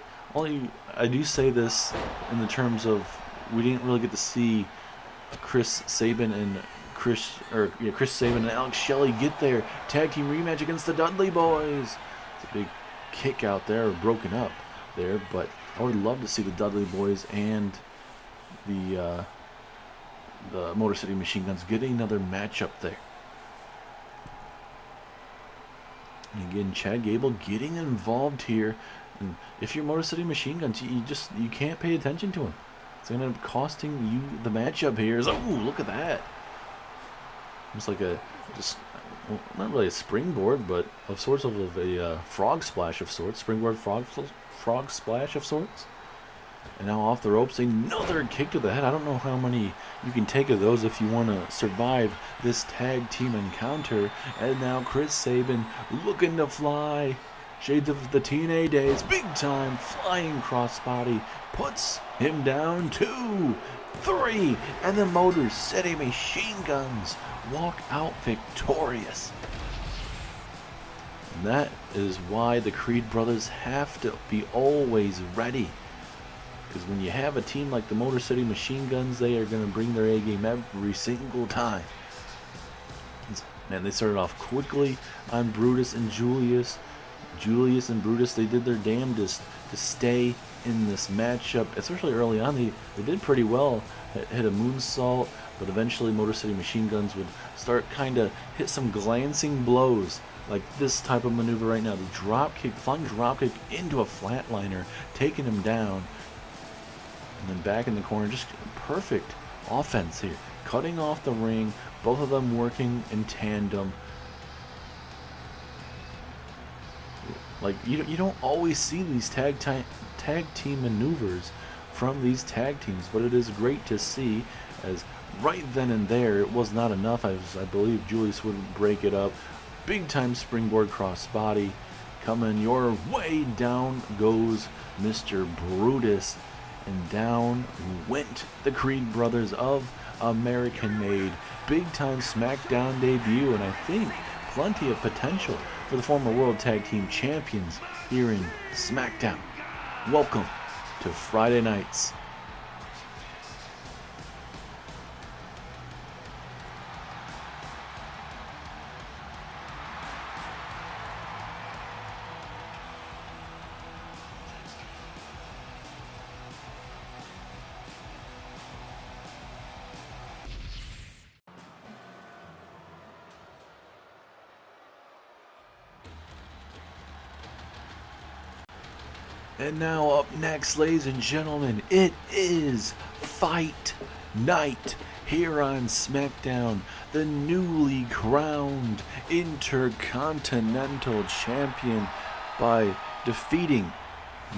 do say this in the terms of we didn't really get to see Chris Sabin and Alex Shelley get their tag team rematch against the Dudley Boys. It's a big kick out there, or broken up there, but I would love to see the Dudley Boys and the Motor City Machine Guns getting another matchup there. And again, Chad Gable getting involved here. And if you're Motor City Machine Guns, you can't pay attention to him. It's going to end up costing you the matchup here. Oh, look at that. It's like not really a springboard, but of sorts of a frog splash of sorts. Springboard frog splash of sorts. And now off the ropes, another kick to the head. I don't know how many you can take of those if you want to survive this tag team encounter. And now Chris Sabin looking to fly. Shades of the TNA days. Big time flying crossbody. Puts him down. 2, 3. And the Motor City Machine Guns walk out victorious. And that is why the Creed brothers have to be always ready. Because when you have a team like the Motor City Machine Guns, they are going to bring their A game every single time. Man, they started off quickly on Brutus and Julius. Julius and Brutus, they did their damnedest to stay in this matchup, especially early on. They did pretty well, hit a moonsault, but eventually Motor City Machine Guns would start kind of hit some glancing blows, like this type of maneuver right now. The drop kick, flying drop kick into a flatliner, taking him down, and then back in the corner. Just perfect offense here, cutting off the ring, both of them working in tandem. Like, you don't always see these tag team maneuvers from these tag teams, but it is great to see, as right then and there it was not enough, as I believe Julius wouldn't break it up. Big time springboard crossbody coming your way. Down goes Mr. Brutus, and down went the Creed brothers of American Made. Big time Smackdown debut, and I think plenty of potential for the former World Tag Team Champions here in Smackdown. Welcome to Friday nights. And now up next, ladies and gentlemen, it is Fight Night here on Smackdown. The newly crowned Intercontinental Champion, by defeating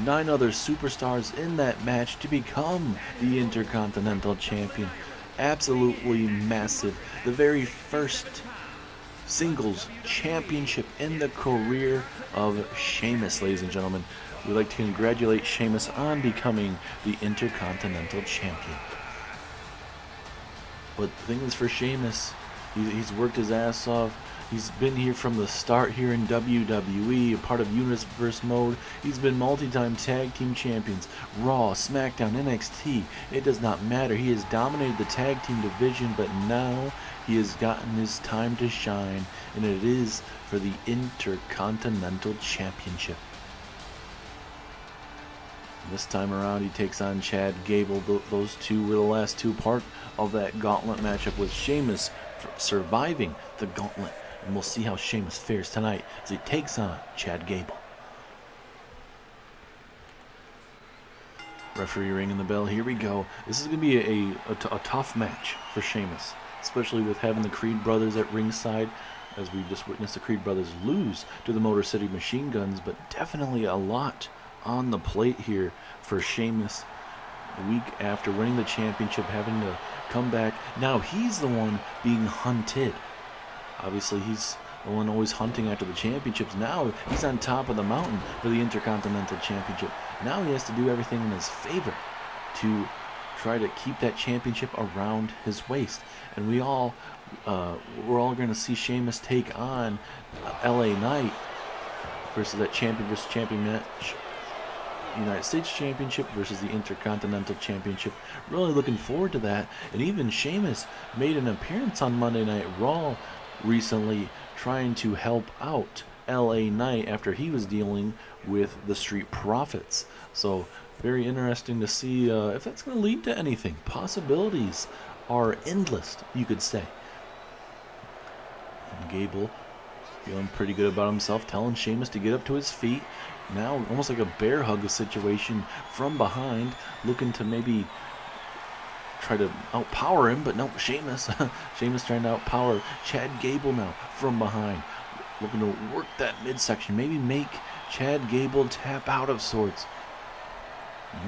9 other superstars in that match to become the Intercontinental Champion. Absolutely massive. The very first singles championship in the career of Sheamus, ladies and gentlemen. We'd like to congratulate Sheamus on becoming the Intercontinental Champion. But the thing is, for Sheamus, he's worked his ass off. He's been here from the start here in WWE, a part of Universe Mode. He's been multi-time tag team champions, Raw, SmackDown, NXT. It does not matter. He has dominated the tag team division, but now he has gotten his time to shine, and it is for the Intercontinental Championship. This time around, he takes on Chad Gable. Those two were the last two part of that gauntlet matchup, with Sheamus surviving the gauntlet. And we'll see how Sheamus fares tonight as he takes on Chad Gable. Referee ringing the bell. Here we go. This is going to be a tough match for Sheamus, especially with having the Creed brothers at ringside, as we just witnessed the Creed brothers lose to the Motor City Machine Guns. But definitely a lot on the plate here for Sheamus. A week after winning the championship, having to come back. Now he's the one being hunted. Obviously, he's the one always hunting after the championships. Now he's on top of the mountain for the Intercontinental Championship. Now he has to do everything in his favor to try to keep that championship around his waist. And we're all going to see Sheamus take on LA Knight versus that champion versus champion match. United States Championship versus the Intercontinental Championship. Really looking forward to that. And even Sheamus made an appearance on Monday Night Raw recently, trying to help out LA Knight after he was dealing with the Street Profits. So very interesting to see if that's going to lead to anything. Possibilities are endless, you could say. And Gable feeling pretty good about himself, telling Sheamus to get up to his feet. Now almost like a bear hug situation from behind, looking to maybe try to outpower him, but no, Sheamus trying to outpower Chad Gable now from behind, looking to work that midsection, maybe make Chad Gable tap out of sorts.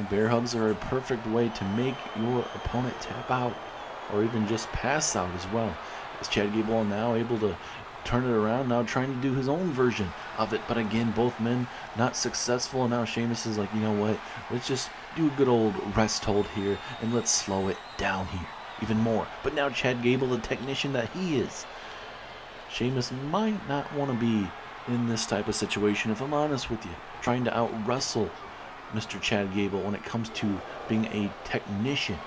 Bear hugs are a perfect way to make your opponent tap out, or even just pass out as well. As Chad Gable now able to turn it around, now trying to do his own version of it. But again, both men not successful. And now Sheamus is like, you know what? Let's just do a good old rest hold here, and let's slow it down here even more. But now Chad Gable, the technician that he is, Sheamus might not want to be in this type of situation, if I'm honest with you. Trying to out-wrestle Mr. Chad Gable when it comes to being a technician.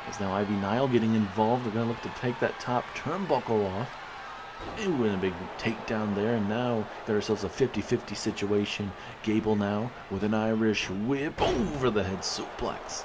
As now Ivy Nile getting involved. They're going to look to take that top turnbuckle off. Ooh, and a big takedown there. And now got ourselves a 50-50 situation. Gable now with an Irish whip over the head suplex.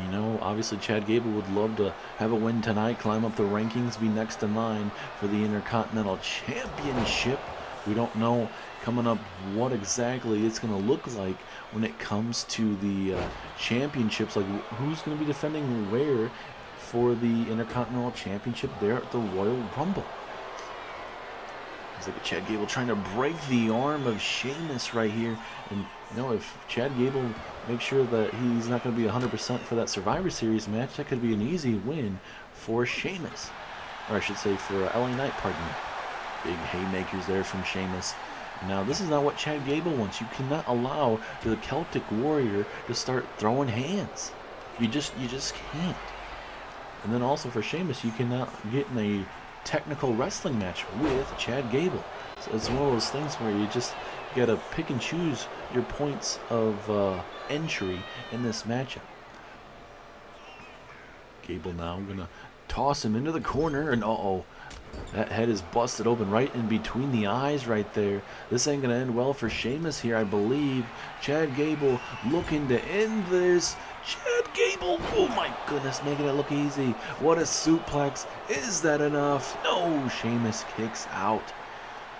You know, obviously Chad Gable would love to have a win tonight, climb up the rankings, be next in line for the Intercontinental Championship. We don't know coming up what exactly it's going to look like when it comes to the championships, like who's going to be defending where for the Intercontinental Championship there at the Royal Rumble. It's like Chad Gable trying to break the arm of Sheamus right here. And you know, if Chad Gable makes sure that he's not going to be 100% for that Survivor Series match, that could be an easy win for Sheamus. Or I should say for LA Knight, pardon me. Big haymakers there from Sheamus. Now, this is not what Chad Gable wants. You cannot allow the Celtic Warrior to start throwing hands. You just can't. And then also for Sheamus, you cannot get in a technical wrestling match with Chad Gable. So it's one of those things where you just gotta pick and choose your points of entry in this matchup. Gable now gonna toss him into the corner, and that head is busted open right in between the eyes right there. This ain't gonna end well for Sheamus here, I believe. Chad Gable looking to end this. Chad Gable, oh my goodness, making it look easy. What a suplex. Is that enough? No, Sheamus kicks out.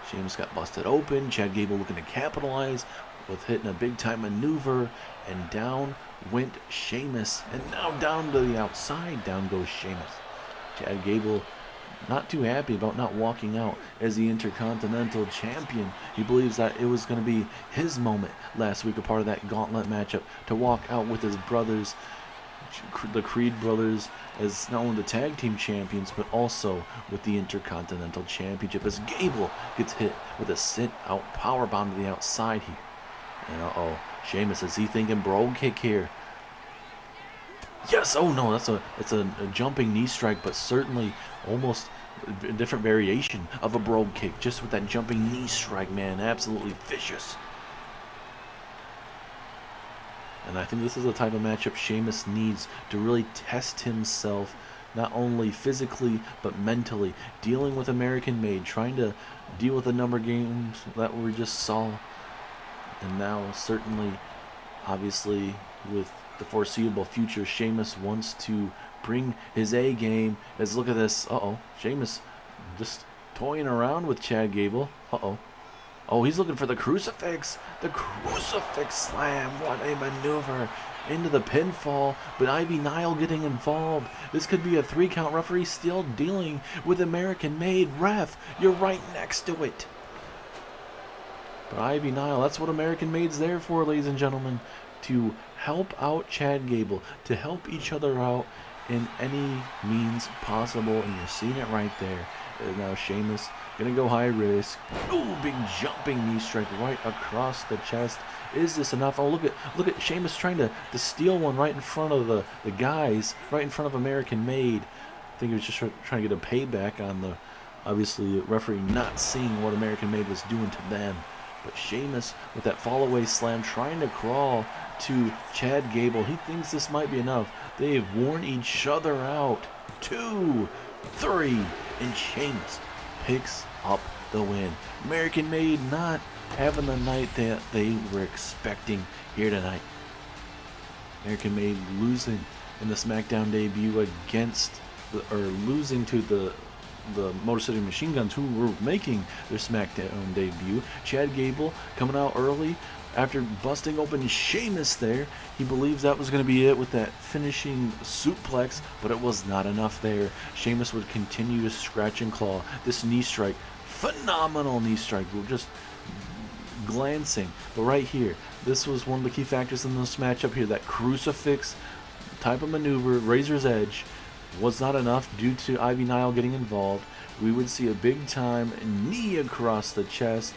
Sheamus got busted open. Chad Gable looking to capitalize with hitting a big time maneuver, and down went Sheamus, and now down to the outside, down goes Sheamus. Chad Gable not too happy about not walking out as the Intercontinental Champion. He believes that it was going to be his moment last week, a part of that gauntlet matchup, to walk out with his brothers, the Creed brothers, as not only the tag team champions, but also with the Intercontinental Championship, as Gable gets hit with a sit-out powerbomb to the outside here. And Sheamus, is he thinking brogue kick here? Yes, oh no, it's a jumping knee strike, but certainly almost a different variation of a brogue kick, just with that jumping knee strike, man, absolutely vicious. And I think this is the type of matchup Sheamus needs to really test himself, not only physically, but mentally, dealing with American Made, trying to deal with the number games that we just saw, and now certainly, obviously, with the foreseeable future, Sheamus wants to bring his A game. As look at this. Sheamus just toying around with Chad Gable. Oh, he's looking for the crucifix. The crucifix slam. What a maneuver into the pinfall. But Ivy Nile getting involved. This could be a 3-count. Referee still dealing with American Made. Ref, you're right next to it. But Ivy Nile, that's what American Made's there for, ladies and gentlemen. To help out Chad Gable, to help each other out in any means possible, and you're seeing it right there. And now Sheamus gonna go high risk. Ooh, big jumping knee strike right across the chest. Is this enough? Oh, look at Sheamus trying to steal one right in front of the guys, right in front of American Made. I think he was just trying to get a payback on the, obviously, referee not seeing what American Made was doing to them. But Sheamus with that fall-away slam, trying to crawl to Chad Gable. He thinks this might be enough. They've worn each other out. 2, 3, and Sheamus picks up the win. American Made not having the night that they were expecting here tonight. American Made losing in the Smackdown debut against, losing to the Motor City Machine Guns, who were making their Smackdown debut. Chad Gable coming out early after busting open Sheamus there. He believes that was going to be it with that finishing suplex, but it was not enough there. Sheamus would continue to scratch and claw. This knee strike, phenomenal knee strike. We're just glancing, but right here, this was one of the key factors in this matchup here. That crucifix type of maneuver, razor's edge. was not enough due to Ivy Nile getting involved. We would see a big time knee across the chest,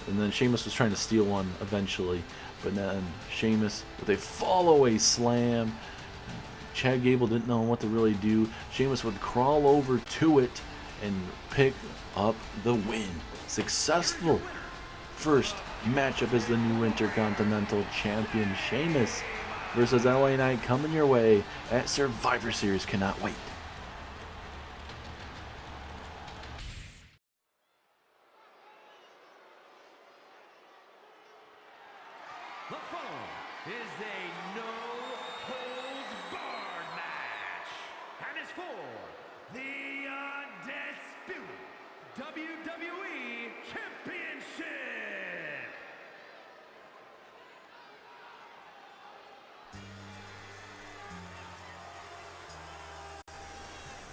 and then Sheamus was trying to steal one eventually, but then Sheamus with a fall away slam. Chad Gable didn't know what to really do. Sheamus would crawl over to it and pick up the win. Successful first matchup as the new Intercontinental Champion. Sheamus versus LA Knight coming your way at Survivor Series. Cannot wait. The following is a no-holds-barred match, and it's for the Undisputed WWE Championship.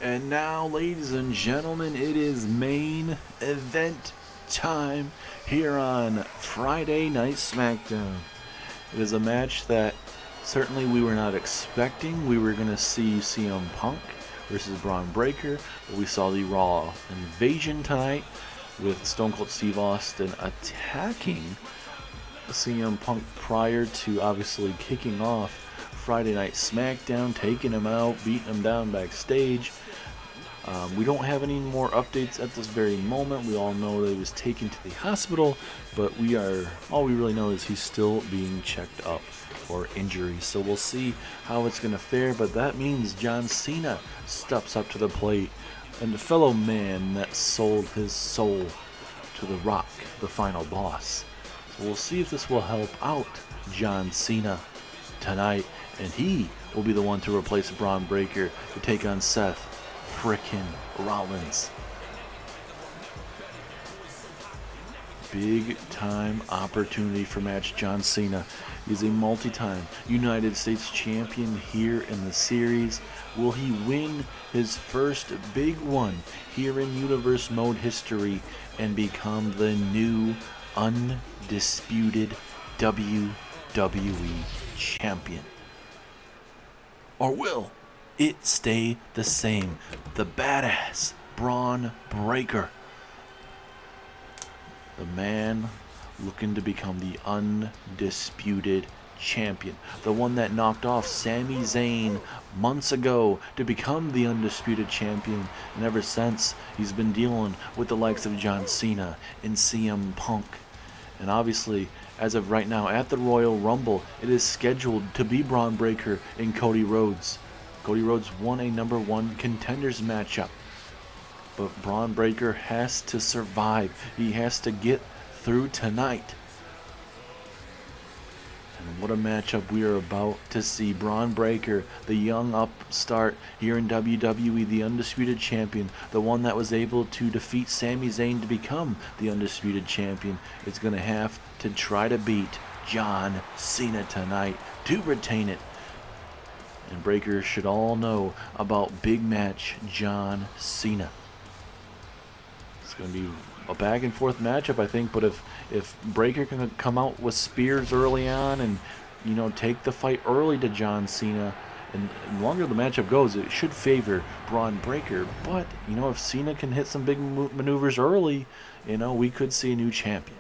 And now, ladies and gentlemen, it is main event time here on Friday Night Smackdown. It is a match that certainly we were not expecting. We were going to see CM Punk versus Bron Breakker, but we saw the Raw Invasion tonight with Stone Cold Steve Austin attacking CM Punk prior to obviously kicking off Friday Night Smackdown, taking him out, beating him down backstage. We don't have any more updates at this very moment. We all know that he was taken to the hospital, but all we really know is he's still being checked up for injuries. So we'll see how it's going to fare, but that means John Cena steps up to the plate, and the fellow man that sold his soul to The Rock, the final boss. So we'll see if this will help out John Cena tonight, and he will be the one to replace Bron Breakker to take on Seth frickin' Rollins. Big time opportunity for match. John Cena is a multi-time United States champion here in the series. Will he win his first big one here in Universe Mode history and become the new undisputed WWE champion? Or will it stay the same? The badass Bron Breakker, the man looking to become the undisputed champion, the one that knocked off Sami Zayn months ago to become the undisputed champion, and ever since he's been dealing with the likes of John Cena and CM Punk. And obviously, as of right now at the Royal Rumble, it is scheduled to be Bron Breakker and Cody Rhodes. Cody Rhodes won a #1 contenders matchup, but Bron Breakker has to survive. He has to get through tonight. And what a matchup we are about to see. Bron Breakker, the young upstart here in WWE, the undisputed champion, the one that was able to defeat Sami Zayn to become the undisputed champion, is going to have to try to beat John Cena tonight to retain it. And Breakker should all know about big match John Cena. It's going to be a back and forth matchup, I think, but if Breakker can come out with spears early on and take the fight early to John Cena, and the longer the matchup goes, it should favor Bron Breakker. But if Cena can hit some big maneuvers early, we could see a new champion.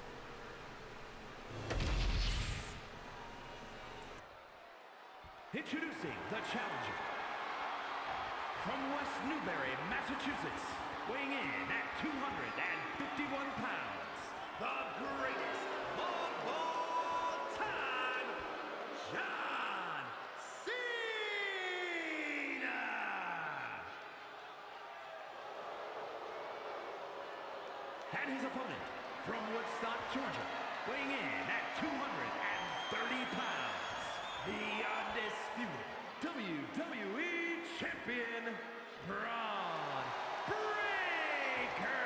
Introducing the challenger from West Newbury, Massachusetts, weighing in at 251 pounds, the greatest of all time, John Cena. And his opponent from Woodstock, Georgia, weighing in at 230 pounds, the undisputed WWE Champion, Bron Breakker.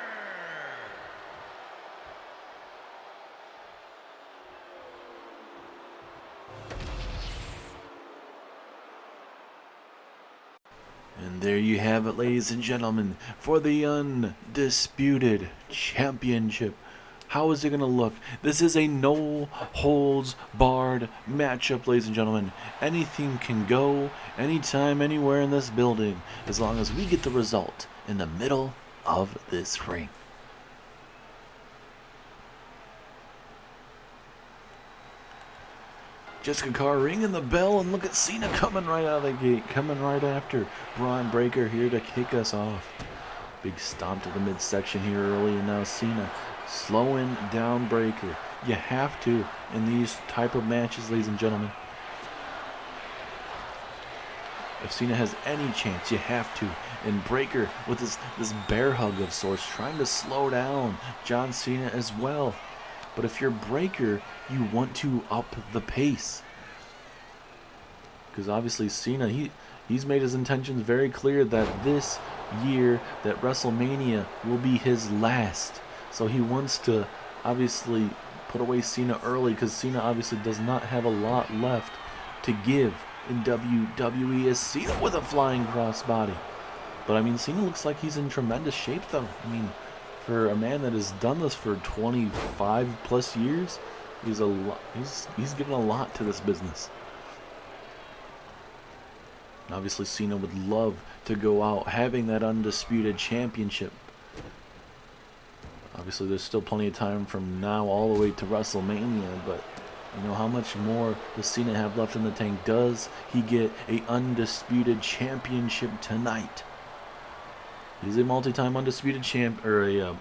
And there you have it, ladies and gentlemen, for the undisputed championship. How is it going to look? This is a no-holds-barred matchup, ladies and gentlemen. Anything can go, anytime, anywhere in this building, as long as we get the result in the middle of this ring. Jessica Carr ringing the bell, and look at Cena coming right out of the gate, coming right after Bron Breakker here to kick us off. Big stomp to the midsection here early, and now Cena slowing down Breakker. You have to in these type of matches, ladies and gentlemen. If Cena has any chance, you have to. And Breakker with this bear hug of sorts, trying to slow down John Cena as well. But if you're Breakker, you want to up the pace. Because obviously Cena, he's made his intentions very clear that this year, that WrestleMania will be his last. So he wants to obviously put away Cena early, because Cena obviously does not have a lot left to give in WWE, as Cena with a flying crossbody. But I mean, Cena looks like he's in tremendous shape though. I mean, for a man that has done this for 25 plus years, he's given a lot to this business. And obviously Cena would love to go out having that Undisputed Championship. Obviously there's still plenty of time from now all the way to WrestleMania, but you know, how much more does Cena have left in the tank? Does he get a Undisputed Championship tonight? He's a multi-time undisputed champ, or a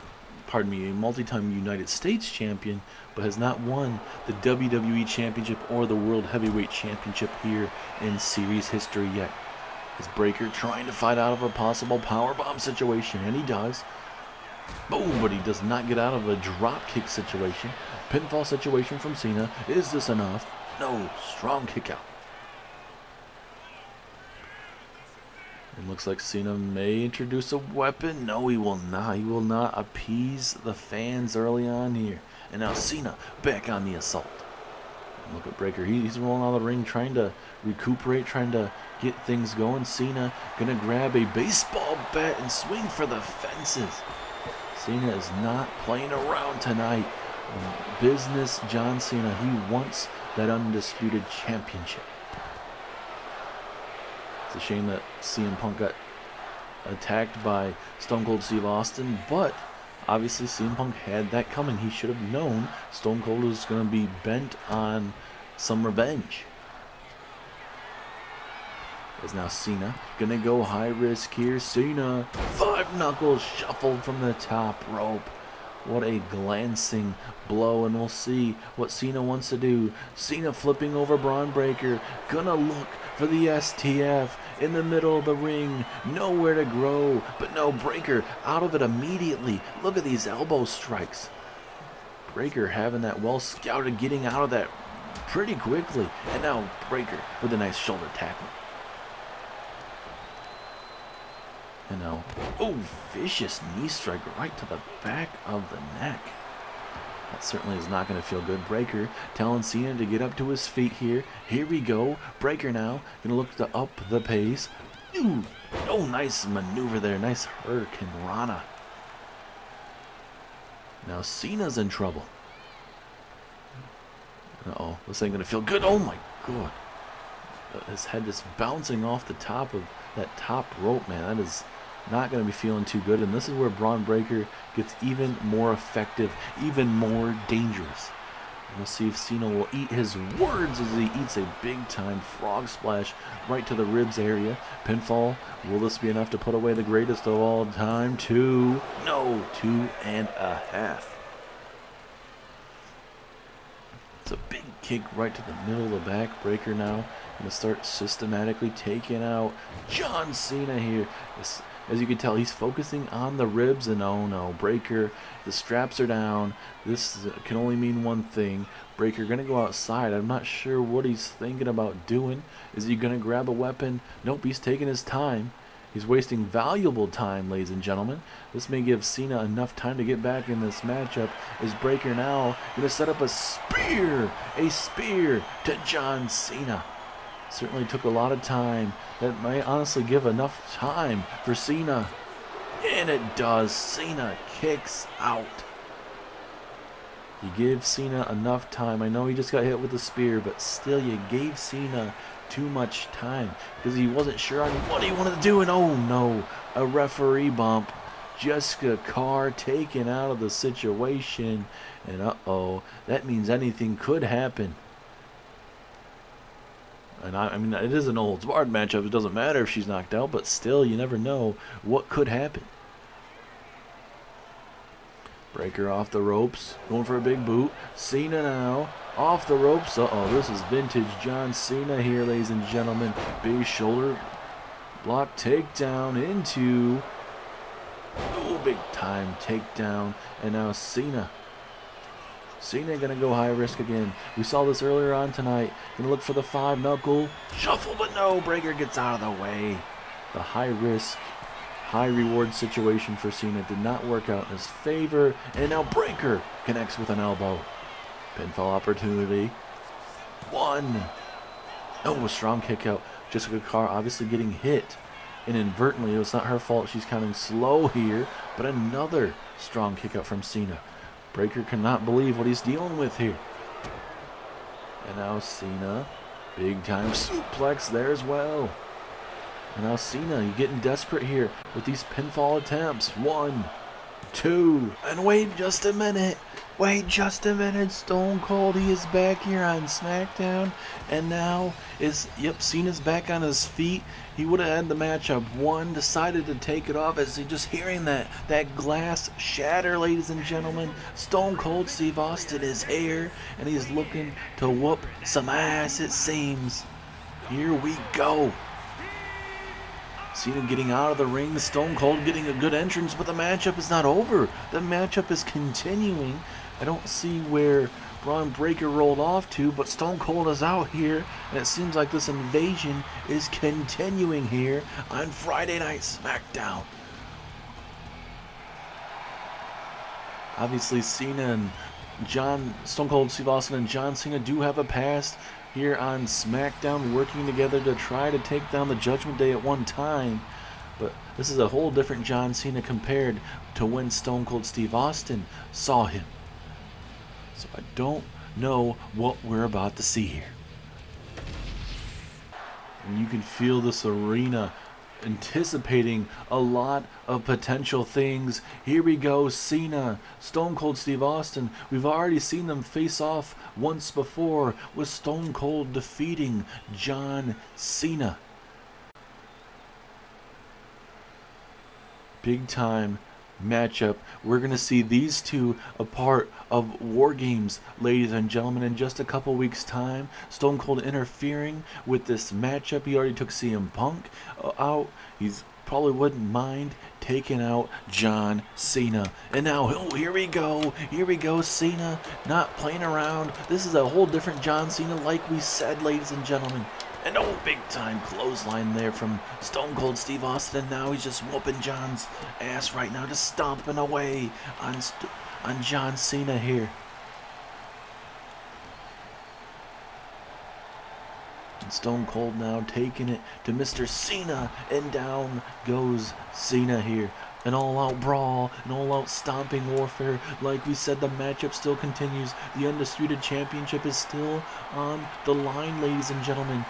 multi-time United States champion, but has not won the WWE Championship or the World Heavyweight Championship here in series history yet. Is Breakker trying to fight out of a possible powerbomb situation? And he does. Boom, but he does not get out of a drop kick situation. Pinfall situation from Cena. Is this enough? No. Strong kick out. It looks like Cena may introduce a weapon. No, he will not. He will not appease the fans early on here. And now Cena back on the assault. And look at Breakker. He's rolling out of the ring, trying to recuperate, trying to get things going. Cena gonna grab a baseball bat and swing for the fences. Cena is not playing around tonight. Business John Cena. He wants that Undisputed Championship. It's a shame that CM Punk got attacked by Stone Cold Steve Austin, but obviously CM Punk had that coming. He should have known Stone Cold was going to be bent on some revenge. Is now Cena going to go high risk here. Cena, 5 knuckles shuffled from the top rope. What a glancing blow, and we'll see what Cena wants to do. Cena flipping over Bron Breakker, gonna look for the STF in the middle of the ring. Nowhere to grow, but no, Breakker out of it immediately. Look at these elbow strikes. Breakker having that well scouted, getting out of that pretty quickly. And now Breakker with a nice shoulder tackle. And now, oh, vicious knee strike right to the back of the neck. That certainly is not going to feel good. Breakker telling Cena to get up to his feet here. Here we go. Breakker now going to look to up the pace. Ooh, oh, nice maneuver there. Nice Hurricane Rana. Now Cena's in trouble. Uh-oh, this ain't going to feel good. Oh, my God. His head just bouncing off the top of that top rope, man. That is not going to be feeling too good. And this is where Bron Breakker gets even more effective, even more dangerous. We'll see if Cena will eat his words as he eats a big-time frog splash right to the ribs area. Pinfall. Will this be enough to put away the greatest of all time? 2. No, 2.5. It's a big kick right to the middle of the back. Breakker now going to start systematically taking out John Cena here. As you can tell, he's focusing on the ribs, and oh no, Breakker, the straps are down. This can only mean one thing. Breakker going to go outside. I'm not sure what he's thinking about doing. Is he going to grab a weapon? Nope, he's taking his time. He's wasting valuable time, ladies and gentlemen. This may give Cena enough time to get back in this matchup. Is Breakker now going to set up a spear to John Cena? Certainly took a lot of time. That might honestly give enough time for Cena. And it does. Cena kicks out. You give Cena enough time. I know he just got hit with a spear, but still you gave Cena too much time because he wasn't sure on what he wanted to do. And oh no, a referee bump. Jessica Carr taken out of the situation. And uh-oh, that means anything could happen. And I mean, it is an old barred matchup. It doesn't matter if she's knocked out, but still, you never know what could happen. Breaker off the ropes, going for a big boot. Cena now, off the ropes. Uh-oh, this is vintage John Cena here, ladies and gentlemen. Big shoulder block takedown into... Oh, big time takedown. And now Cena gonna go high risk again. We saw this earlier on tonight. Gonna look for the 5-knuckle. Shuffle, but no, Breaker gets out of the way. The high risk, high reward situation for Cena did not work out in his favor. And now Breaker connects with an elbow. Pinfall opportunity. 1. Oh, a strong kick out. Jessica Carr obviously getting hit. And inadvertently, it was not her fault. She's counting slow here. But another strong kick out from Cena. Breaker cannot believe what he's dealing with here. And now Cena, big time suplex there as well. And now Cena, you're getting desperate here with these pinfall attempts. 1, 2, and wait just a minute. Wait just a minute. Stone Cold, he is back here on Smackdown. And now Cena's back on his feet. He would have had the matchup 1, decided to take it off as he just hearing that glass shatter, ladies and gentlemen. Stone Cold Steve Austin is here, and he's looking to whoop some ass, it seems. Here we go. Cena getting out of the ring, Stone Cold getting a good entrance, but the matchup is not over. The matchup is continuing. I don't see where Bron Breakker rolled off to, but Stone Cold is out here, and it seems like this invasion is continuing here on Friday Night SmackDown. Obviously, Cena and Stone Cold Steve Austin and John Cena do have a past here on SmackDown, working together to try to take down the Judgment Day at one time. But this is a whole different John Cena compared to when Stone Cold Steve Austin saw him. So I don't know what we're about to see here. And you can feel this arena anticipating a lot of potential things. Here we go, Cena, Stone Cold Steve Austin. We've already seen them face off once before with Stone Cold defeating John Cena. Big time matchup. We're going to see these two a part of War Games, ladies and gentlemen, in just a couple weeks' time. Stone Cold interfering with this matchup. He already took CM Punk out. He's probably wouldn't mind taking out John Cena. And now, here we go. Here we go, Cena. Not playing around. This is a whole different John Cena, like we said, ladies and gentlemen. And oh, big time clothesline there from Stone Cold Steve Austin. And now he's just whooping John's ass right now, just stomping away on John Cena here. And Stone Cold now taking it to Mr. Cena, and down goes Cena here. An all-out brawl, an all-out stomping warfare. Like we said, the matchup still continues. The Undisputed Championship is still on the line, ladies and gentlemen.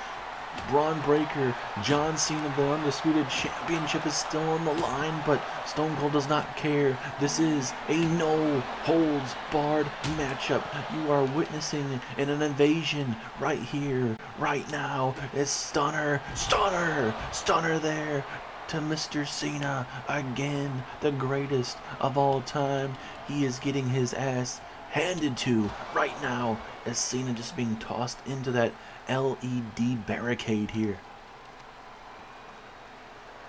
Bron Breakker, John Cena, the Undisputed Championship is still on the line, but Stone Cold does not care. This is a no-holds-barred matchup. You are witnessing an invasion right here, right now. It's stunner there to Mr. Cena again, the greatest of all time. He is getting his ass handed to right now as Cena just being tossed into that LED barricade here.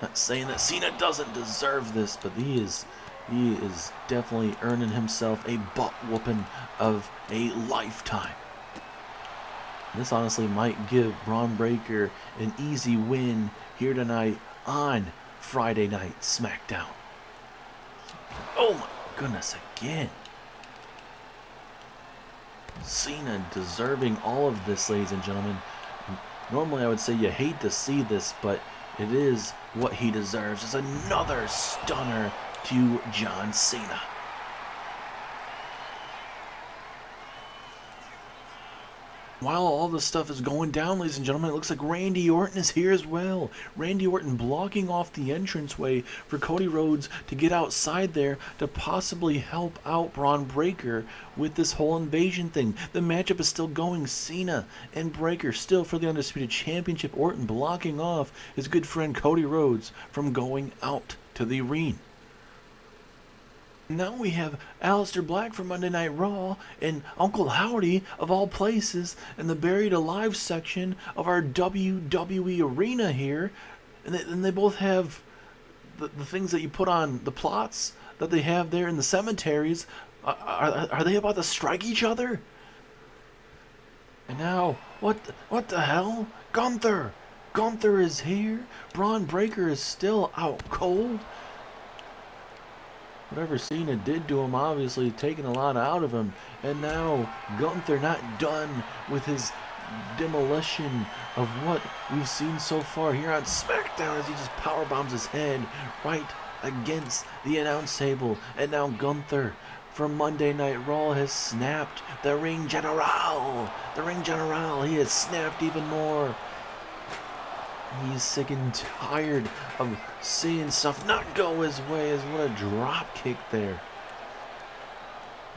Not saying that Cena doesn't deserve this, but he is definitely earning himself a butt whooping of a lifetime. This honestly might give Bron Breakker an easy win here tonight on Friday Night SmackDown. Oh my goodness, again. Cena deserving all of this, ladies and gentlemen. Normally I would say you hate to see this, but it is what he deserves. It's another stunner to John Cena. While all this stuff is going down, ladies and gentlemen, it looks like Randy Orton is here as well. Randy Orton blocking off the entranceway for Cody Rhodes to get outside there to possibly help out Bron Breakker with this whole invasion thing. The matchup is still going. Cena and Breakker still for the Undisputed Championship. Orton blocking off his good friend Cody Rhodes from going out to the arena. Now we have Aleister Black from Monday Night Raw and Uncle Howdy, of all places, in the Buried Alive section of our WWE arena here. And they both have the things that you put on the plots that they have there in the cemeteries. Are they about to strike each other? And now, what the hell? Gunther! Gunther is here. Bron Breakker is still out cold. Whatever Cena did to him, obviously taking a lot out of him. And now Gunther not done with his demolition of what we've seen so far here on Smackdown as he just powerbombs his head right against the announce table. And now Gunther from Monday Night Raw has snapped. The Ring General! The Ring General, he has snapped even more. He's sick and tired of seeing stuff not go his way. As what a drop kick there.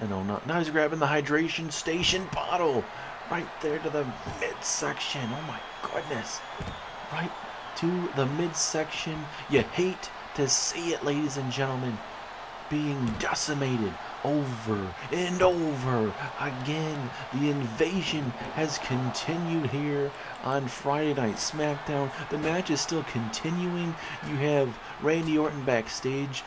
And now he's grabbing the hydration station bottle right there to the midsection. Oh my goodness. Right to the midsection. You hate to see it, ladies and gentlemen. Being decimated over and over again. The invasion has continued here on Friday Night Smackdown. The match is still continuing. You have Randy Orton backstage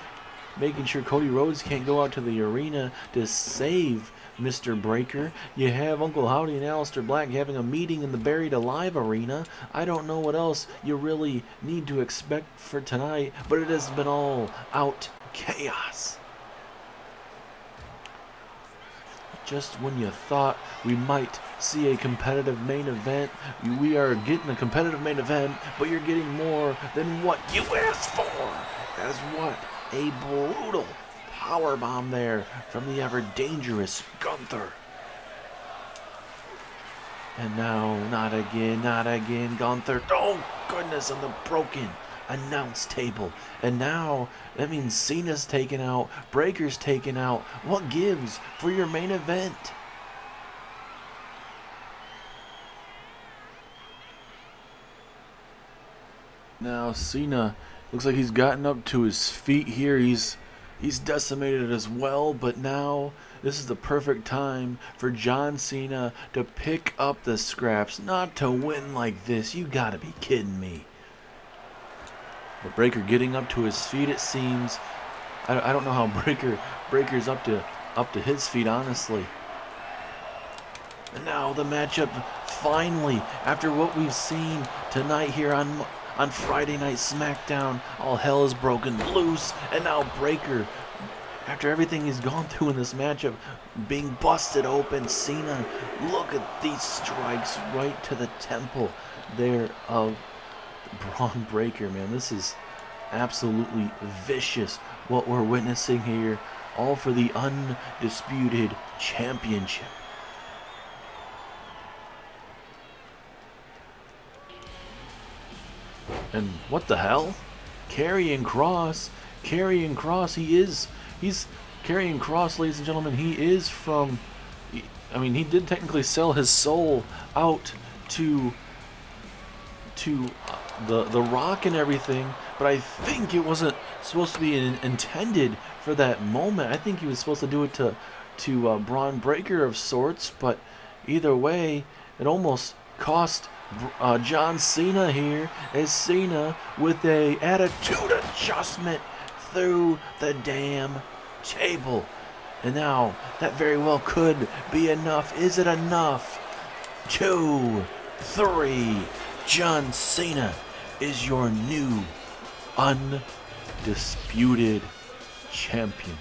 making sure Cody Rhodes can't go out to the arena to save Mr. Breakker. You have Uncle Howdy and Aleister Black having a meeting in the Buried Alive arena. I don't know what else you really need to expect for tonight, but it has been all out chaos. Just when you thought we might see a competitive main event, we are getting a competitive main event, but you're getting more than what you asked for. As what? A brutal powerbomb there from the ever-dangerous Gunther. And now, not again, Gunther. Oh, goodness, on the broken announce table. And now that means Cena's taken out, Breakker's taken out. What gives for your main event? Now Cena looks like he's gotten up to his feet here. He's decimated as well, but now this is the perfect time for John Cena to pick up the scraps, not to win like this. You gotta be kidding me. But Breakker getting up to his feet, it seems. I don't know how Breakker's up to his feet, honestly. And now the matchup finally, after what we've seen tonight here on Friday Night Smackdown, all hell is broken loose. And now Breakker, after everything he's gone through in this matchup, being busted open. Cena, look at these strikes right to the temple there of Bron Breakker, man. This is absolutely vicious what we're witnessing here, all for the Undisputed Championship. And what the hell? Karrion Kross, he's Karrion Kross, ladies and gentlemen. He is from, I mean, he did technically sell his soul out to the Rock and everything, but I think it wasn't supposed to be intended for that moment. I think he was supposed to do it to Bron Breakker of sorts, but either way, it almost cost John Cena here, as Cena with a attitude adjustment through the damn table. And now that very well could be enough. Is it enough? 2, 3. John Cena is your new Undisputed Champion.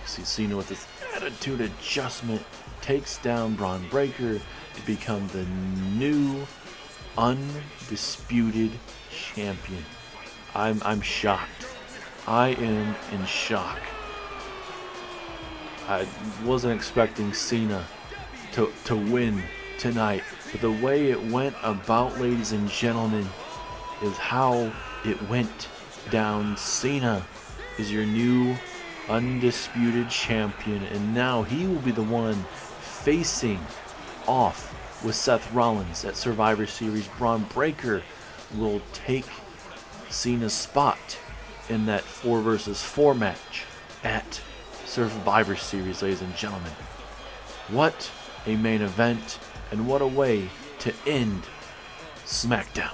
See Cena with this attitude adjustment takes down Bron Breakker to become the new Undisputed Champion. I'm shocked. I am in shock. I wasn't expecting Cena to win tonight, but the way it went about, ladies and gentlemen, is how it went down. Cena is your new undisputed champion, and now he will be the one facing off with Seth Rollins at Survivor Series. Bron Breakker will take Cena's spot in that 4 versus 4 match at Survivor Series, ladies and gentlemen. What a main event, and what a way to end Smackdown.